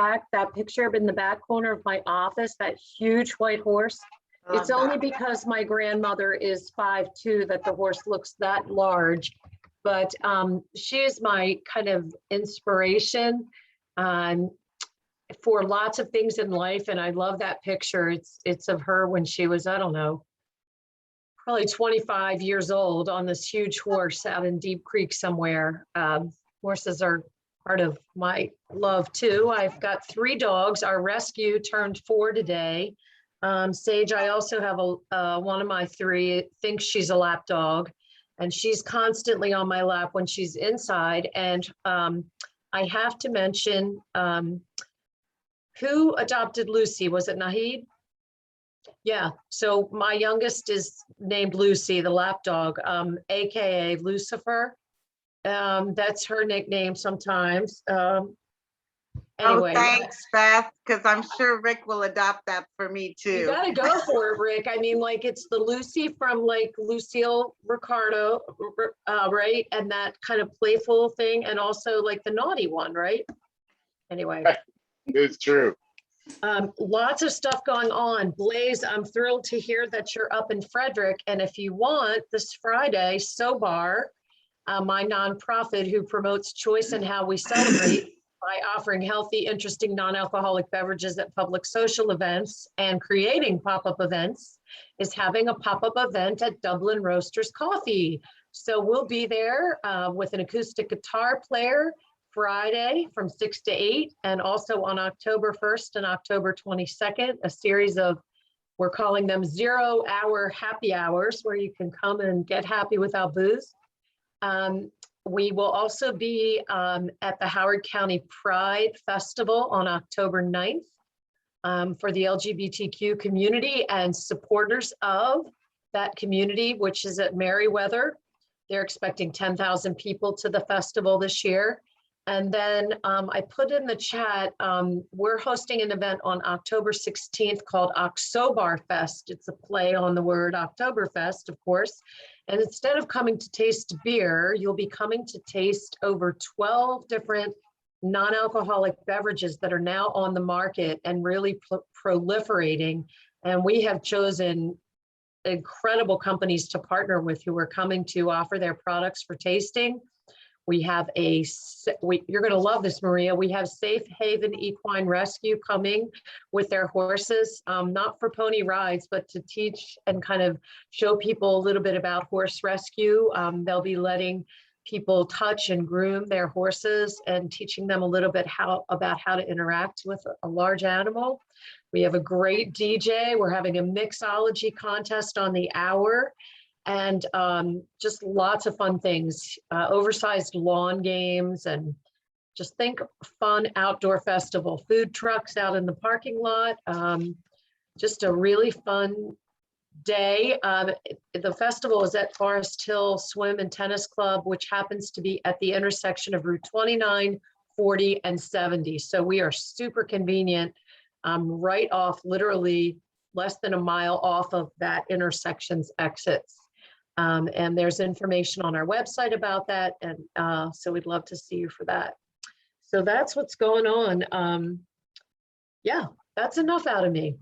picture in the back corner of my office, that huge white horse, it's only because my grandmother is 5'2" that the horse looks that large. But she is my kind of inspiration for lots of things in life. And I love that picture. It's of her when she was, I don't know, probably 25 years old on this huge horse out in Deep Creek somewhere. Horses are part of my love too. I've got 3 dogs. Our rescue turned 4 today. Sage, I also have one of my 3 thinks she's a lap dog, and she's constantly on my lap when she's inside. And I have to mention, who adopted Lucy? Was it Nahid? Yeah, so my youngest is named Lucy, the lap dog, AKA Lucifer. That's her nickname sometimes. Anyway. Oh, thanks, Beth, because I'm sure Rick will adopt that for me too. You gotta go for it, Rick. I mean, like, it's the Lucy from like Lucille Ricardo, right? And that kind of playful thing, and also like the naughty one, right? Anyway. It's true. Lots of stuff going on. Blaze, I'm thrilled to hear that you're up in Frederick. And if you want, this Friday, Sobar, my nonprofit who promotes choice in how we celebrate by offering healthy, interesting, non-alcoholic beverages at public social events and creating pop-up events, is having a pop-up event at Dublin Roasters Coffee. So we'll be there with an acoustic guitar player Friday from 6 to 8, and also on October 1st and October 22nd, a series of, we're calling them 0-hour happy hours, where you can come and get happy without booze. We will also be at the Howard County Pride Festival on October 9th for the LGBTQ community and supporters of that community, which is at Merriweather. They're expecting 10,000 people to the festival this year. And then I put in the chat, we're hosting an event on October 16th called Sobar Fest. It's a play on the word Oktoberfest, of course. And instead of coming to taste beer, you'll be coming to taste over 12 different non-alcoholic beverages that are now on the market and really proliferating. And we have chosen incredible companies to partner with who are coming to offer their products for tasting. We have you're going to love this, Maria. We have Safe Haven Equine Rescue coming with their horses, not for pony rides, but to teach and kind of show people a little bit about horse rescue. They'll be letting people touch and groom their horses and teaching them a little bit about how to interact with a large animal. We have a great DJ. We're having a mixology contest on the hour. And just lots of fun things, oversized lawn games, and just think fun outdoor festival, food trucks out in the parking lot, just a really fun day. The festival is at Forest Hill Swim and Tennis Club, which happens to be at the intersection of Route 29, 40, and 70. So we are super convenient, right off, literally less than a mile off of that intersection's exits. And there's information on our website about that. And so we'd love to see you for that. So that's what's going on. Yeah, that's enough out of me.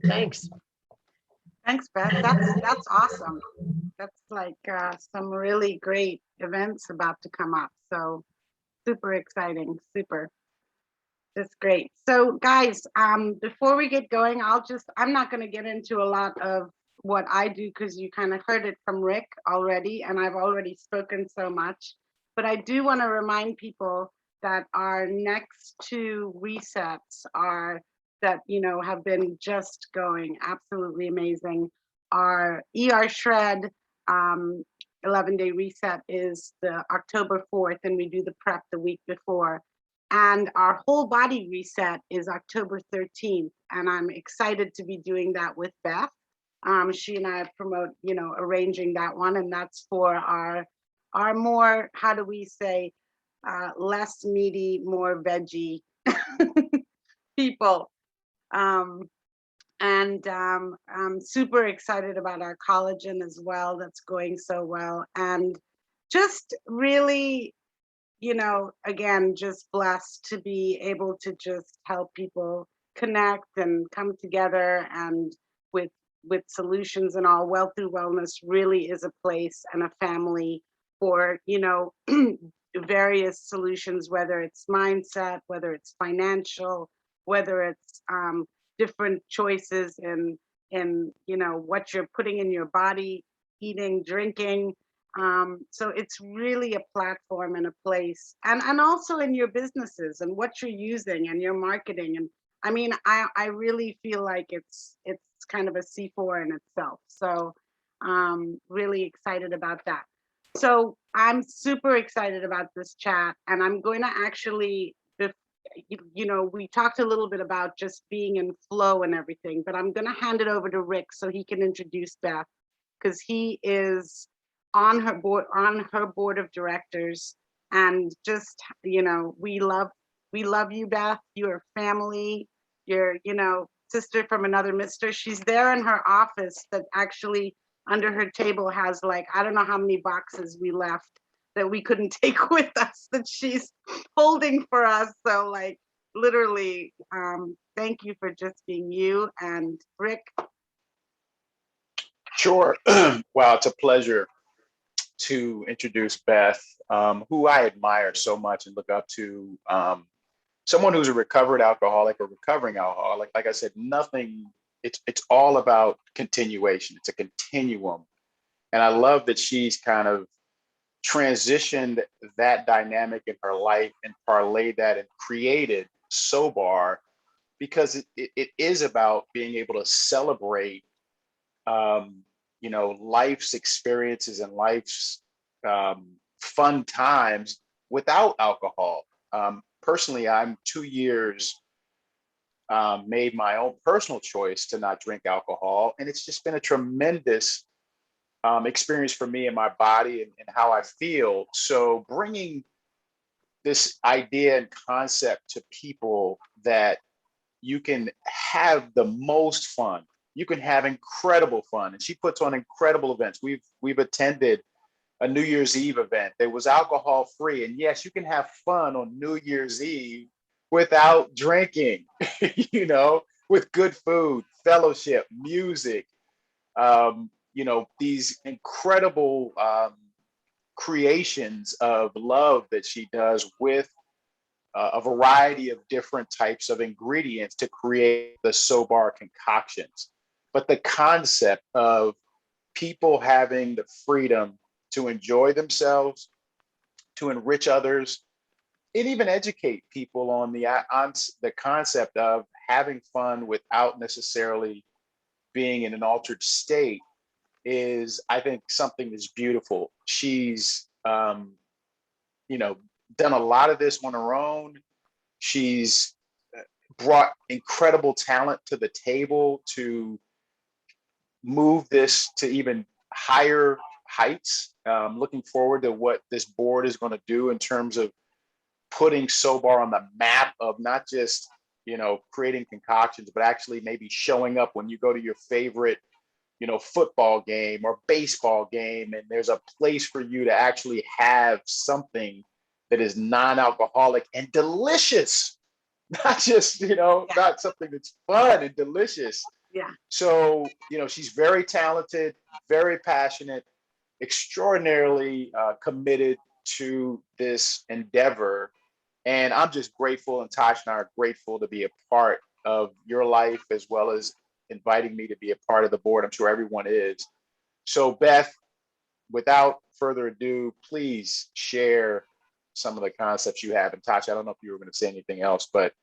Thanks. Thanks, Beth. That's awesome. That's like some really great events about to come up. So super exciting, super. That's great. So guys, before we get going, I'm not going to get into a lot of what I do, because you kind of heard it from Rick already, and I've already spoken so much. But I do want to remind people that our next 2 resets have been just going absolutely amazing. Our ER Shred 11-day reset is the October 4th, and we do the prep the week before. And our whole body reset is October 13th, and I'm excited to be doing that with Beth. She and I promote, arranging that one, and that's for our more, how do we say, less meaty, more veggie people. I'm super excited about our collagen as well. That's going so well, and just really, again, just blessed to be able to just help people connect and come together, and with solutions and all. Well Through Wellness really is a place and a family for, various solutions, whether it's mindset, whether it's financial, whether it's different choices in what you're putting in your body, eating, drinking, So it's really a platform and a place, and also in your businesses and what you're using and your marketing. And I mean, I really feel like it's kind of a C4 in itself. So really excited about that. So I'm super excited about this chat, and I'm going to actually, you know, we talked a little bit about just being in flow and everything, but I'm going to hand it over to Rick so he can introduce Beth, because he is on her board of directors. And just, you know, we love you, Beth. You're family. You're, you know, sister from another mister. She's there in her office that actually under her table has, like, I don't know how many boxes we left that we couldn't take with us that she's holding for us. So, like, literally, thank you for just being you. And Rick. Sure. Wow, it's a pleasure to introduce Beth, who I admire so much and look up to. Someone who's a recovered alcoholic or recovering alcoholic. Like I said, nothing, it's all about continuation. It's a continuum. And I love that she's kind of transitioned that dynamic in her life and parlayed that and created Sobar, because it is about being able to celebrate you know, life's experiences and life's fun times without alcohol. Personally, I'm 2 years made my own personal choice to not drink alcohol, and it's just been a tremendous experience for me and my body and how I feel. So bringing this idea and concept to people that you can have the most fun. You can have incredible fun. And she puts on incredible events. We've attended a New Year's Eve event that was alcohol free. And yes, you can have fun on New Year's Eve without drinking, you know, with good food, fellowship, music, you know, these incredible creations of love that she does with a variety of different types of ingredients to create the Sobar concoctions. But the concept of people having the freedom to enjoy themselves, to enrich others, and even educate people on the concept of having fun without necessarily being in an altered state is, I think, something that's beautiful. She's, you know, done a lot of this on her own. She's brought incredible talent to the table to move this to even higher heights. Looking forward to what this board is going to do in terms of putting Sobar on the map of not just, you know, creating concoctions, but actually maybe showing up when you go to your favorite, you know, football game or baseball game, and there's a place for you to actually have something that is non-alcoholic and delicious, not just, you know, not something that's fun and delicious. Yeah. So, you know, she's very talented, very passionate, extraordinarily committed to this endeavor. And I'm just grateful, and Tosh and I are grateful to be a part of your life, as well as inviting me to be a part of the board. I'm sure everyone is. So Beth, without further ado, please share some of the concepts you have. And Tasha, I don't know if you were going to say anything else, but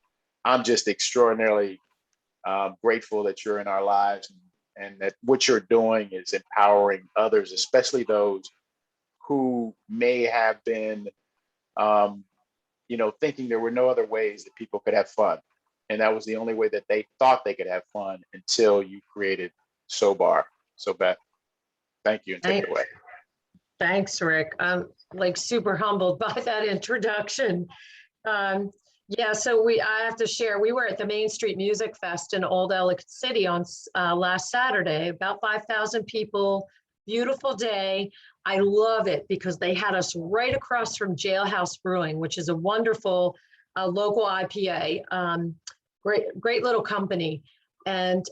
I'm just extraordinarily grateful that you're in our lives, and that what you're doing is empowering others, especially those who may have been, you know, thinking there were no other ways that people could have fun. And that was the only way that they thought they could have fun until you created Sobar. So Beth, thank you, and take it away. Thanks, Rick. I'm like super humbled by that introduction. Yeah, so I have to share, we were at the Main Street Music Fest in Old Ellicott City on last Saturday, about 5,000 people, beautiful day. I love it because they had us right across from Jailhouse Brewing, which is a wonderful local IPA, great little company. And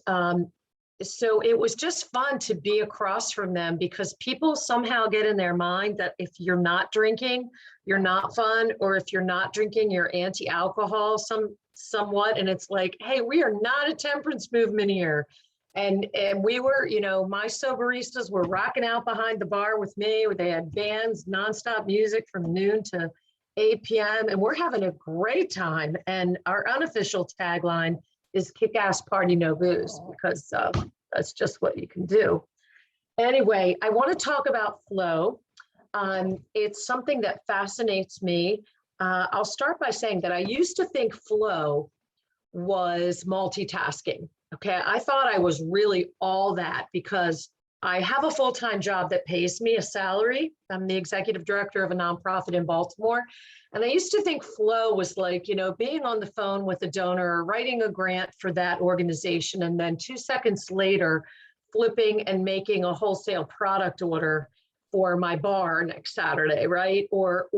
so it was just fun to be across from them, because people somehow get in their mind that if you're not drinking, you're not fun, or if you're not drinking, you're anti-alcohol somewhat. And it's like, hey, we are not a temperance movement here. And we were, you know, my Sobaristas were rocking out behind the bar with me, where they had bands, nonstop music from noon to 8 p.m. And we're having a great time. And our unofficial tagline is kick-ass party, no booze, because that's just what you can do. Anyway, I want to talk about flow. It's something that fascinates me. I'll start by saying that I used to think flow was multitasking. Okay, I thought I was really all that because I have a full-time job that pays me a salary. I'm the executive director of a nonprofit in Baltimore. And I used to think flow was like, you know, being on the phone with a donor or writing a grant for that organization. And then 2 seconds later, flipping and making a wholesale product order for my bar next Saturday, right? Or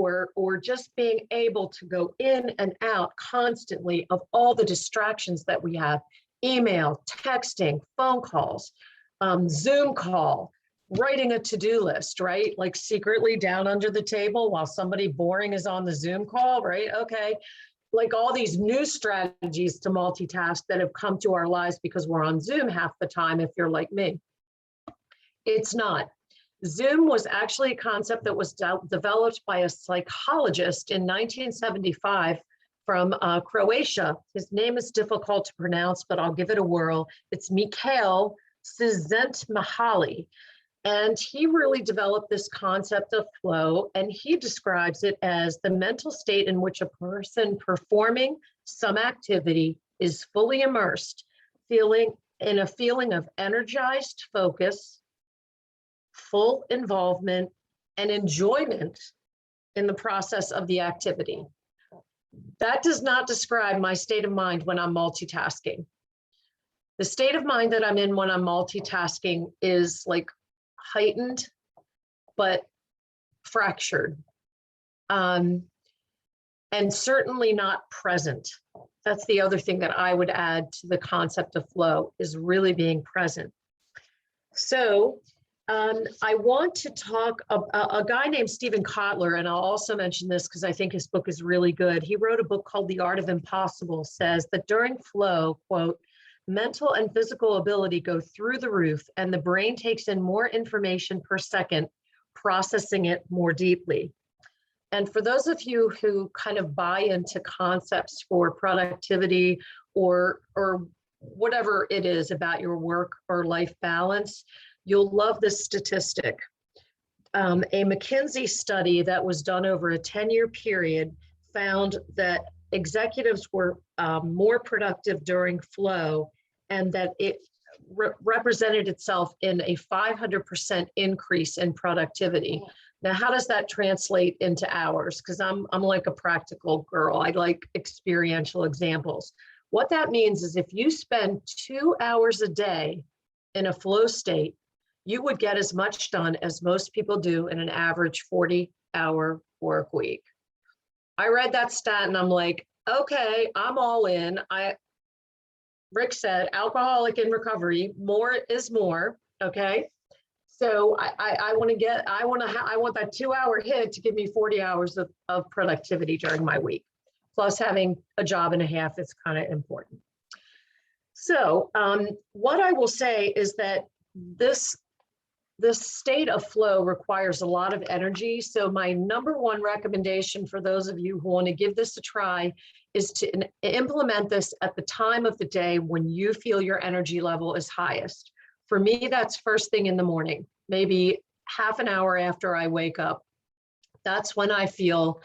just being able to go in and out constantly of all the distractions that we have: email, texting, phone calls, Zoom call, writing a to-do list, right? Like secretly down under the table while somebody boring is on the Zoom call, right? Okay. Like all these new strategies to multitask that have come to our lives because we're on Zoom half the time, if you're like me. It's not. Zoom was actually a concept that was developed by a psychologist in 1975 from Croatia. His name is difficult to pronounce, but I'll give it a whirl. It's Mikhail Csikszentmihalyi. And he really developed this concept of flow, and he describes it as the mental state in which a person performing some activity is fully immersed, feeling of energized focus, full involvement, and enjoyment in the process of the activity. That does not describe my state of mind when I'm multitasking. The state of mind that I'm in when I'm multitasking is like heightened, but fractured, and certainly not present. That's the other thing that I would add to the concept of flow, is really being present. So I want to talk about a guy named Stephen Kotler, and I'll also mention this because I think his book is really good. He wrote a book called The Art of Impossible, says that during flow, quote, mental and physical ability go through the roof and the brain takes in more information per second, processing it more deeply. And for those of you who kind of buy into concepts for productivity or whatever it is about your work or life balance, you'll love this statistic. A McKinsey study that was done over a 10-year period found that executives were more productive during flow, and that it represented itself in a 500% increase in productivity. Now, how does that translate into hours? Because I'm like a practical girl. I like experiential examples. What that means is if you spend 2 hours a day in a flow state, you would get as much done as most people do in an average 40-hour work week. I read that stat and I'm like, okay, I'm all in. Rick said, alcoholic in recovery, more is more, okay? So I want that 2-hour hit to give me 40 hours of productivity during my week. Plus having a job and a half is kind of important. So what I will say is that this state of flow requires a lot of energy. So my number one recommendation for those of you who want to give this a try is to implement this at the time of the day when you feel your energy level is highest. For me, that's first thing in the morning, maybe half an hour after I wake up. That's when I feel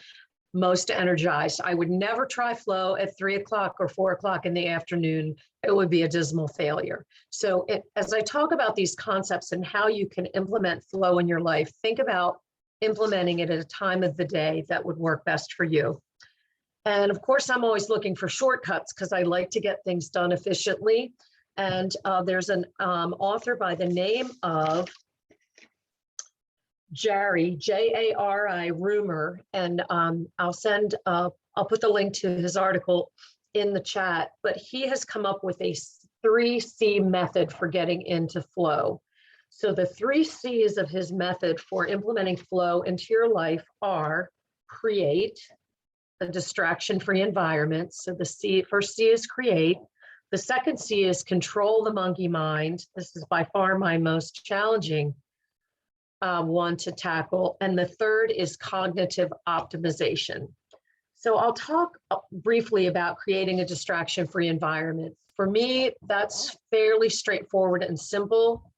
most energized. I would never try flow at 3 o'clock or 4 o'clock in the afternoon. It would be a dismal failure. So as I talk about these concepts and how you can implement flow in your life, think about implementing it at a time of the day that would work best for you. And of course, I'm always looking for shortcuts because I like to get things done efficiently. And there's an author by the name of Jari, J-A-R-I, Rumor, and I'll put the link to his article in the chat, but he has come up with a 3C method for getting into flow. So the 3 C's of his method for implementing flow into your life are: create a distraction-free environment. So the first C is create. The second C is control the monkey mind. This is by far my most challenging one to tackle. And the third is cognitive optimization. So I'll talk briefly about creating a distraction-free environment. For me, that's fairly straightforward and simple.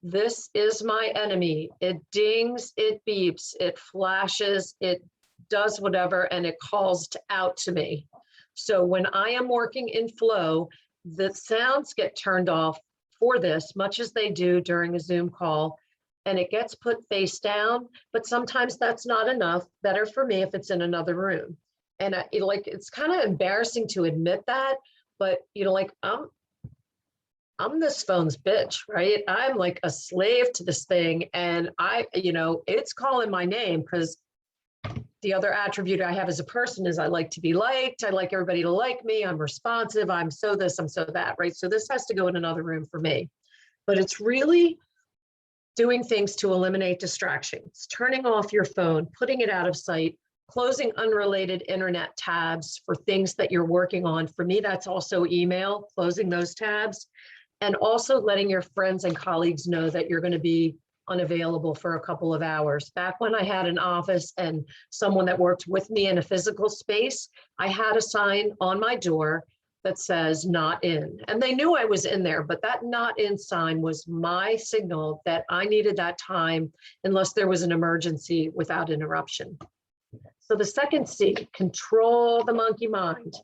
This is my enemy. It dings, it beeps, it flashes, it does whatever, and it calls out to me. So when I am working in flow, the sounds get turned off for this, much as they do during a Zoom call, and it gets put face down, but sometimes that's not enough. Better for me if it's in another room. And it's kind of embarrassing to admit that, but I'm this phone's bitch, right? I'm like a slave to this thing, and it's calling my name, because the other attribute I have as a person is I like to be liked. I like everybody to like me. I'm responsive. I'm so this, I'm so that, right? So this has to go in another room for me. But it's really doing things to eliminate distractions, turning off your phone, putting it out of sight, closing unrelated internet tabs for things that you're working on. For me, that's also email, closing those tabs, and also letting your friends and colleagues know that you're going to be unavailable for a couple of hours. Back when I had an office and someone that worked with me in a physical space, I had a sign on my door that says not in. And they knew I was in there, but that not in sign was my signal that I needed that time unless there was an emergency without interruption. So the second C, control the monkey mind.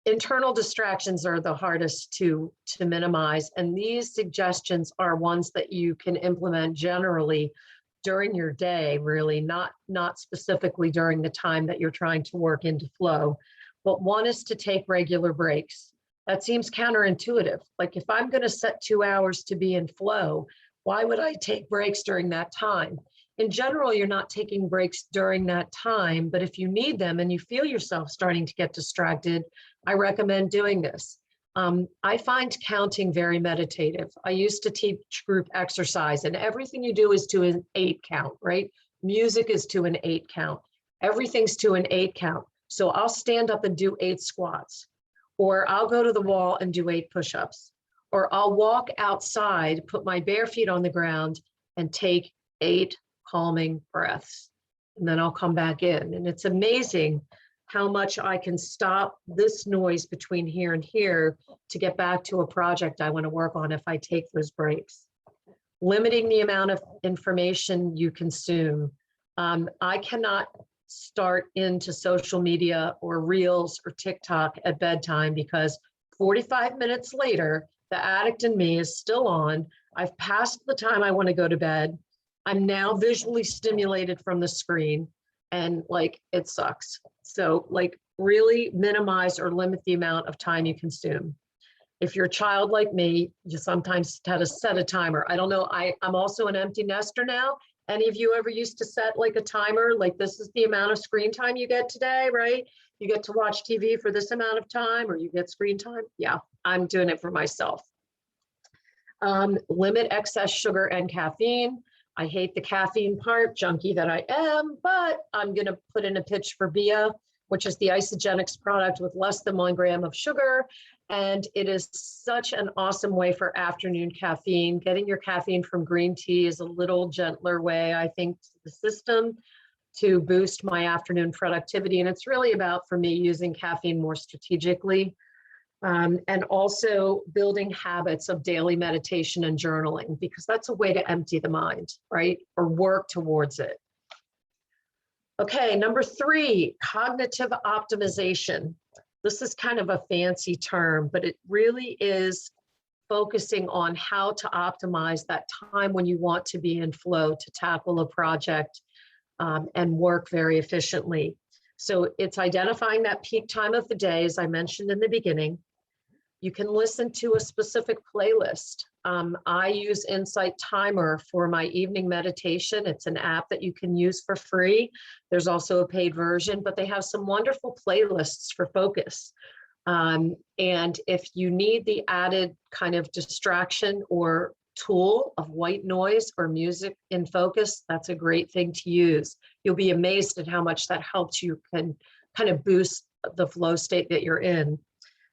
Internal distractions are the hardest to minimize, and these suggestions are ones that you can implement generally during your day, really, not specifically during the time that you're trying to work into flow. But one is to take regular breaks. That seems counterintuitive. Like, if I'm going to set 2 hours to be in flow, why would I take breaks during that time? In general, you're not taking breaks during that time, but if you need them and you feel yourself starting to get distracted, I recommend doing this. I find counting very meditative. I used to teach group exercise, and everything you do is to an 8 count, right? Music is to an 8 count. Everything's to an 8 count. So I'll stand up and do 8 squats, or I'll go to the wall and do 8 push-ups, or I'll walk outside, put my bare feet on the ground and take 8 calming breaths, and then I'll come back in. And it's amazing how much I can stop this noise between here and here to get back to a project I want to work on if I take those breaks. Limiting the amount of information you consume. I cannot start into social media or Reels or TikTok at bedtime, because 45 minutes later, the addict in me is still on. I've passed the time I want to go to bed. I'm now visually stimulated from the screen, and it sucks. So really minimize or limit the amount of time you consume. If you're a child like me, you sometimes have to set a timer. I don't know, I'm also an empty nester now. Any of you ever used to set a timer, this is the amount of screen time you get today, right? You get to watch TV for this amount of time, or you get screen time? Yeah, I'm doing it for myself. Limit excess sugar and caffeine. I hate the caffeine part, junkie that I am, but I'm going to put in a pitch for BIA, which is the Isogenics product with less than 1 gram of sugar. And it is such an awesome way for afternoon caffeine. Getting your caffeine from green tea is a little gentler way, I think, to the system to boost my afternoon productivity. And it's really about, for me, using caffeine more strategically. And also building habits of daily meditation and journaling, because that's a way to empty the mind, right? Or work towards it. Okay, number 3, cognitive optimization. This is kind of a fancy term, but it really is focusing on how to optimize that time when you want to be in flow to tackle a project and work very efficiently. So it's identifying that peak time of the day, as I mentioned in the beginning. You can listen to a specific playlist. I use Insight Timer for my evening meditation. It's an app that you can use for free. There's also a paid version, but they have some wonderful playlists for focus. And if you need the added kind of distraction or tool of white noise or music in focus, that's a great thing to use. You'll be amazed at how much that helps you can kind of boost the flow state that you're in.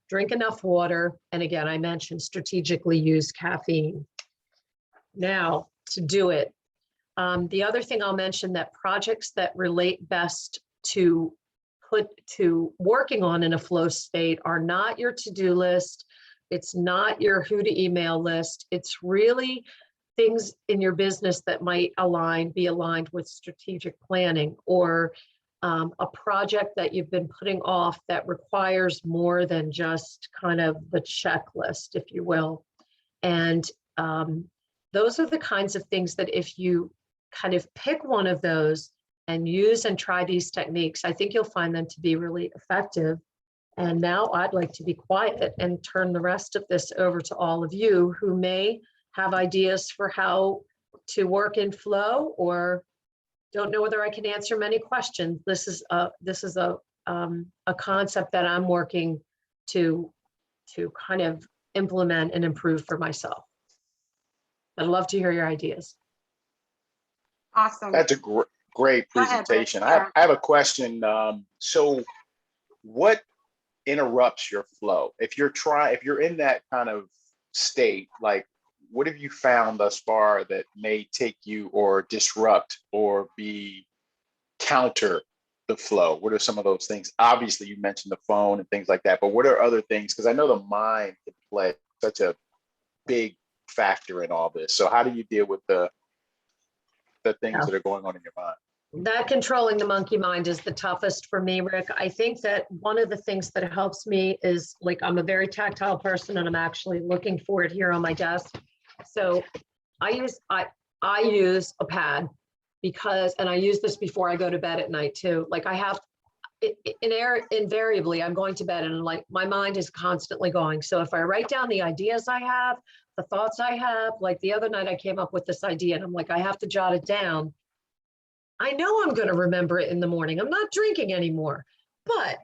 drink enough water. And again, I mentioned strategically use caffeine. Now to do it. The other thing I'll mention, that projects that relate best to working on in a flow state are not your to-do list. It's not your who to email list. It's really things in your business that might be aligned with strategic planning, or a project that you've been putting off that requires more than just kind of the checklist, if you will. And those are the kinds of things that if you kind of pick one of those and use and try these techniques, I think you'll find them to be really effective. And now I'd like to be quiet and turn the rest of this over to all of you who may have ideas for how to work in flow, or don't know whether I can answer many questions. This is a concept that I'm working to kind of implement and improve for myself. I'd love to hear your ideas. Awesome. That's a great Go ahead, presentation. Beth. I have a question. So what interrupts your flow? If you're in that kind of state, like what have you found thus far that may take you or disrupt or be counter the flow? What are some of those things? Obviously you mentioned the phone and things like that, but what are other things? Because I know the mind can play such a big factor in all this. So how do you deal with the things that are going on in your mind? That controlling the monkey mind is the toughest for me, Rick. I think that one of the things that helps me is, like, I'm a very tactile person and I'm actually looking for it here on my desk. So I use a pad because, and I use this before I go to bed at night too. Like I have, invariably I'm going to bed and like my mind is constantly going. So if I write down the ideas I have, the thoughts I have, like the other night I came up with this idea and I'm like, I have to jot it down. I know I'm going to remember it in the morning. I'm not drinking anymore, but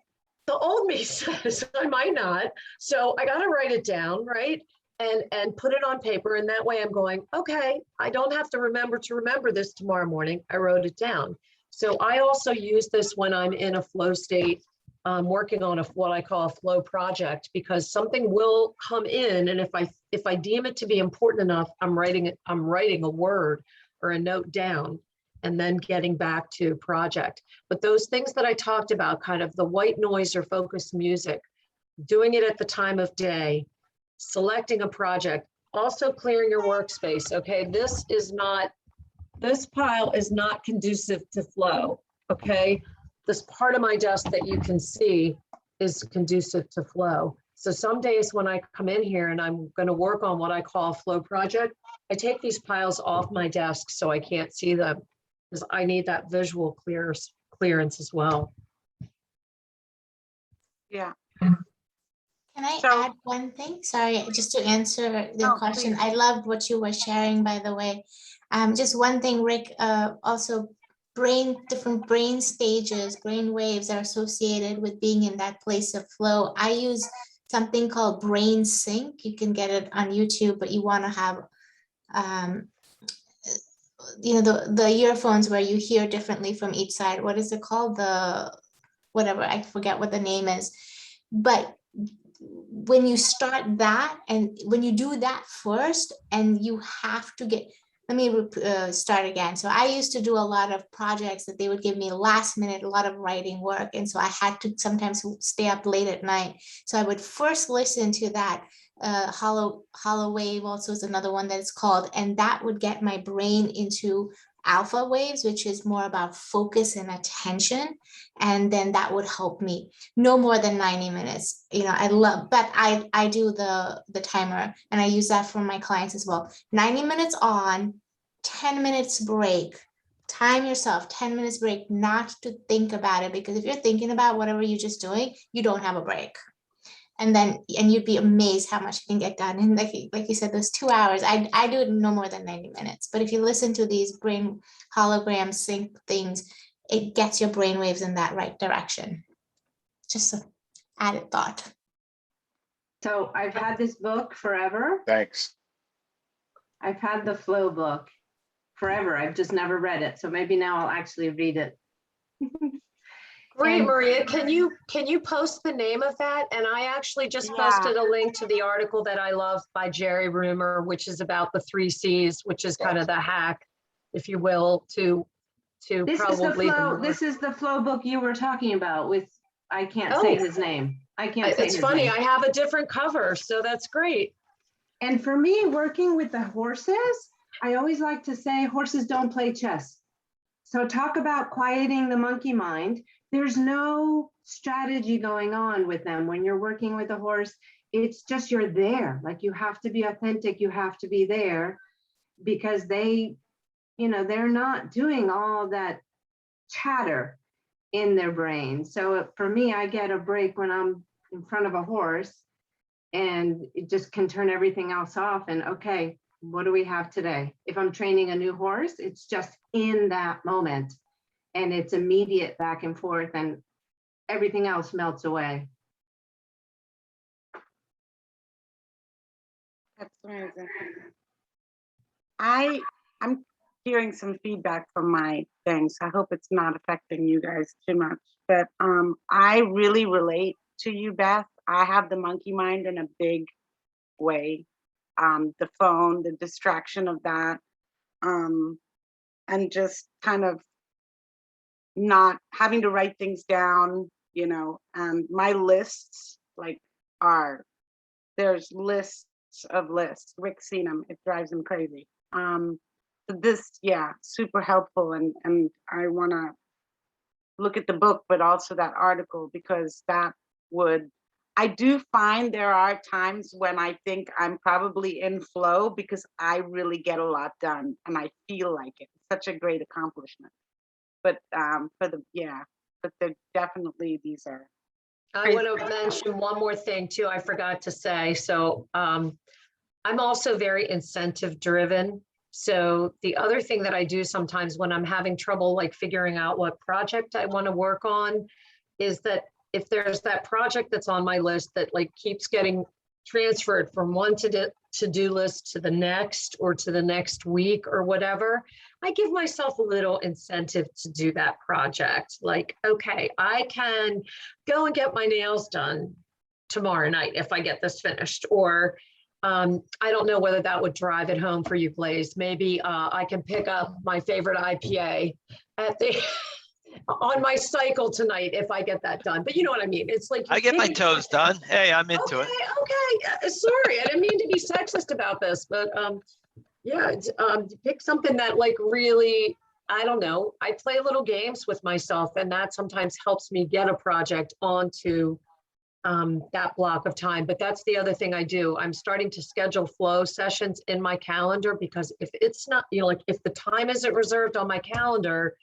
the old me says I might not. So I got to write it down, right? And put it on paper. And that way I'm going, okay, I don't have to remember this tomorrow morning. I wrote it down. So I also use this when I'm in a flow state, working on what I call a flow project, because something will come in. And if I deem it to be important enough, I'm writing a word or a note down, and then getting back to project. But those things that I talked about, kind of the white noise or focused music, doing it at the time of day, selecting a project, also clearing your workspace. Okay, this pile is not conducive to flow. Okay, this part of my desk that you can see is conducive to flow. So some days when I come in here and I'm going to work on what I call a flow project, I take these piles off my desk so I can't see them, because I need that visual clearance as well. Yeah. Can I So- add one thing? Sorry, just to answer the No, question. please. I loved what you were sharing, by the way. Just one thing, Rick, also different brain stages, brain waves are associated with being in that place of flow. I use something called brain sync. You can get it on YouTube, but you want to have, the earphones where you hear differently from each side. What is it called? Whatever, I forget what the name is. But when you start that, and when you do that first, and you have to let me start again. So I used to do a lot of projects that they would give me last minute, a lot of writing work. And so I had to sometimes stay up late at night. So I would first listen to that hollow wave, also is another one that it's called, and that would get my brain into alpha waves, which is more about focus and attention. And then that would help me no more than 90 minutes. But I do the timer, and I use that for my clients as well. 90 minutes on, 10 minutes break. Time yourself 10 minutes break, not to think about it, because if you're thinking about whatever you're just doing, you don't have a break. And you'd be amazed how much you can get done. And like you said, those 2 hours, I do it no more than 90 minutes. But if you listen to these brain hologram sync things, it gets your brain waves in that right direction. Just an added thought. So I've had this book forever. Thanks. I've had the flow book forever. I've just never read it. So maybe now I'll actually read it. Great, And- Maria. Can you post the name of that? And I actually just Yeah. posted a link to the article that I love by Jerry Rumor, which is about the 3 C's, which is kind of the hack, if you will, to This is the probably the flow, more- this is the flow book you were talking about with, I can't say Oh. his name. I can't say It's his funny, name. I have a different cover, so that's great. And for me, working with the horses, I always like to say horses don't play chess. So talk about quieting the monkey mind. There's no strategy going on with them when you're working with a horse. It's just you're there. Like you have to be authentic. You have to be there because they, you know, they're not doing all that chatter in their brain. So for me, I get a break when I'm in front of a horse and it just can turn everything else off. And okay, what do we have today? If I'm training a new horse, it's just in that moment and it's immediate back and forth and everything else melts away. That's amazing. I'm hearing some feedback from my things. I hope it's not affecting you guys too much. But I really relate to you, Beth. I have the monkey mind in a big way. The phone, the distraction of that, and just kind of not having to write things down, you know, and my lists like there's lists of lists. Rick's seen them, it drives him crazy. So this, yeah, super helpful. And I wanna look at the book, but also that article, because I do find there are times when I think I'm probably in flow because I really get a lot done and I feel like it. It's such a great accomplishment. But but they're definitely, these are. I want to mention one more thing too, I forgot to say. So I'm also very incentive driven. So the other thing that I do sometimes when I'm having trouble like figuring out what project I want to work on is that if there's that project that's on my list that like keeps getting transferred from one to-do list to the next or to the next week or whatever, I give myself a little incentive to do that project. Like, okay, I can go and get my nails done tomorrow night if I get this finished, or I don't know whether that would drive it home for you, Blaze. Maybe I can pick up my favorite IPA at the on my cycle tonight if I get that done. But you know what I mean? It's like I get my toes done. Hey, I'm into it. Okay. Sorry, I didn't mean to be sexist about this, but yeah, pick something that like really, I don't know. I play little games with myself, and that sometimes helps me get a project onto that block of time. But that's the other thing I do. I'm starting to schedule flow sessions in my calendar, because if it's not, you know, like if the time isn't reserved on my calendar,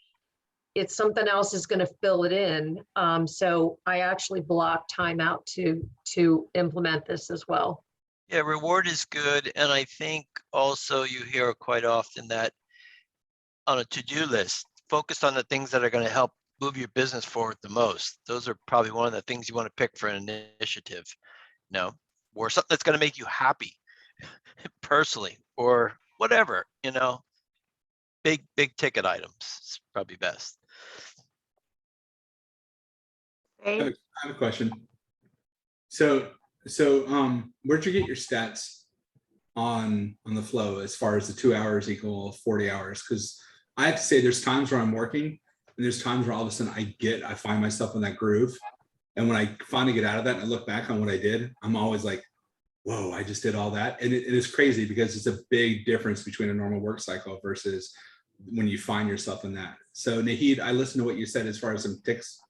it's something else is going to fill it in. So I actually block time out to implement this as well. Yeah, reward is good. And I think also you hear quite often that on a to-do list, focus on the things that are going to help move your business forward the most. Those are probably one of the things you want to pick for an initiative, you know, or something that's going to make you happy personally or whatever, you know, big ticket items is probably best. I have a question. So where'd you get your stats on the flow as far as the 2 hours equal 40 hours? Because I have to say there's times where I'm working and there's times where all of a sudden I find myself in that groove. And when I finally get out of that and I look back on what I did, I'm always like, whoa, I just did all that. And it is crazy because it's a big difference between a normal work cycle versus when you find yourself in that. So Nahid, I listened to what you said as far as some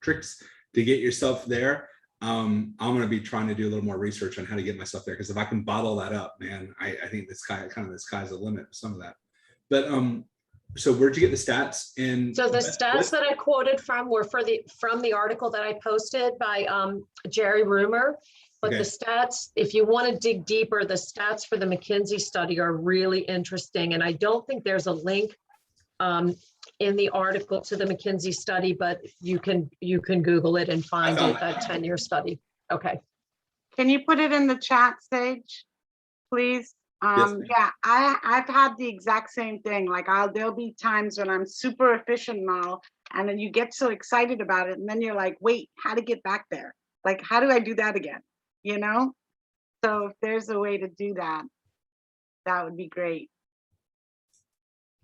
tricks to get yourself there. I'm going to be trying to do a little more research on how to get myself there, because if I can bottle that up, man, I think the sky's the limit for some of that. But so where'd you get the stats? And so the stats that I quoted from were from the article that I posted by Jerry Rumor. But the stats, if you want to dig deeper, the stats for the McKinsey study are really interesting. And I don't think there's a link in the article to the McKinsey study, but you can Google it and find it, that 10-year study. Okay. Can you put it in the chat, Sage, please? Yes, yeah, I've had the exact same thing. Like there'll be times when I'm super efficient and And then you get so excited about it, and then you're like, wait, how to get back there? Like, how do I do that again? You know? So if there's a way to do that, that would be great.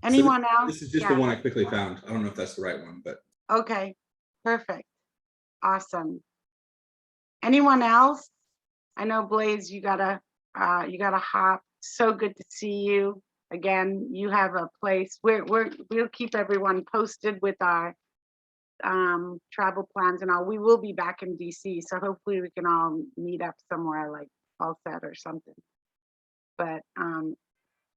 Anyone else? This is just Yeah. the one I quickly found. I don't know if that's the right one, but Okay, perfect. Awesome. Anyone else? I know Blaze, you gotta hop. So good to see you again. You have a place. We'll keep everyone posted with our travel plans and all. We will be back in DC, so hopefully we can all meet up somewhere like Falset or something. But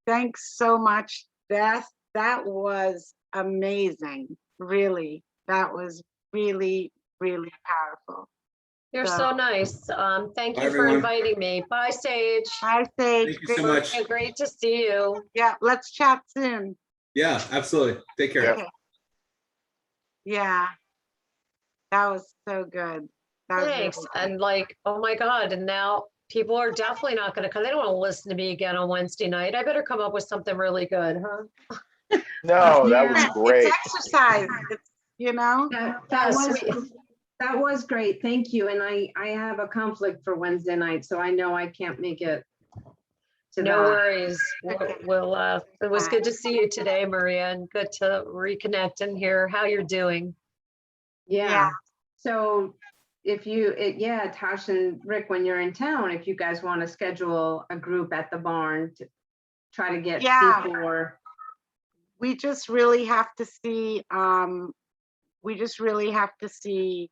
thanks so much, Beth. That was amazing. Really, that was really, really powerful. You're so nice. Thank Bye, you for everyone. inviting me. Bye, Sage. Bye, Sage. thank you so much. And great to see you. Yeah, let's chat soon. Yeah, absolutely. Take care. Okay. Yeah, that was so good. That was Thanks. really good. And like, oh my God, and now people are definitely not gonna come. They don't want to listen to me again on Wednesday night. I better come up with something really good, huh? No, that was Yeah. great. It's exercise. It's, you know? That was great. Thank you. And I have a conflict for Wednesday night, so I know I can't make it to No that. worries. It was good to see you today, Maria, and good to reconnect and hear how you're doing. Yeah. So if you, yeah, Tosh and Rick, when you're in town, if you guys want to schedule a group at the barn to try to get Yeah. C4. We just really have to see, we just really have to see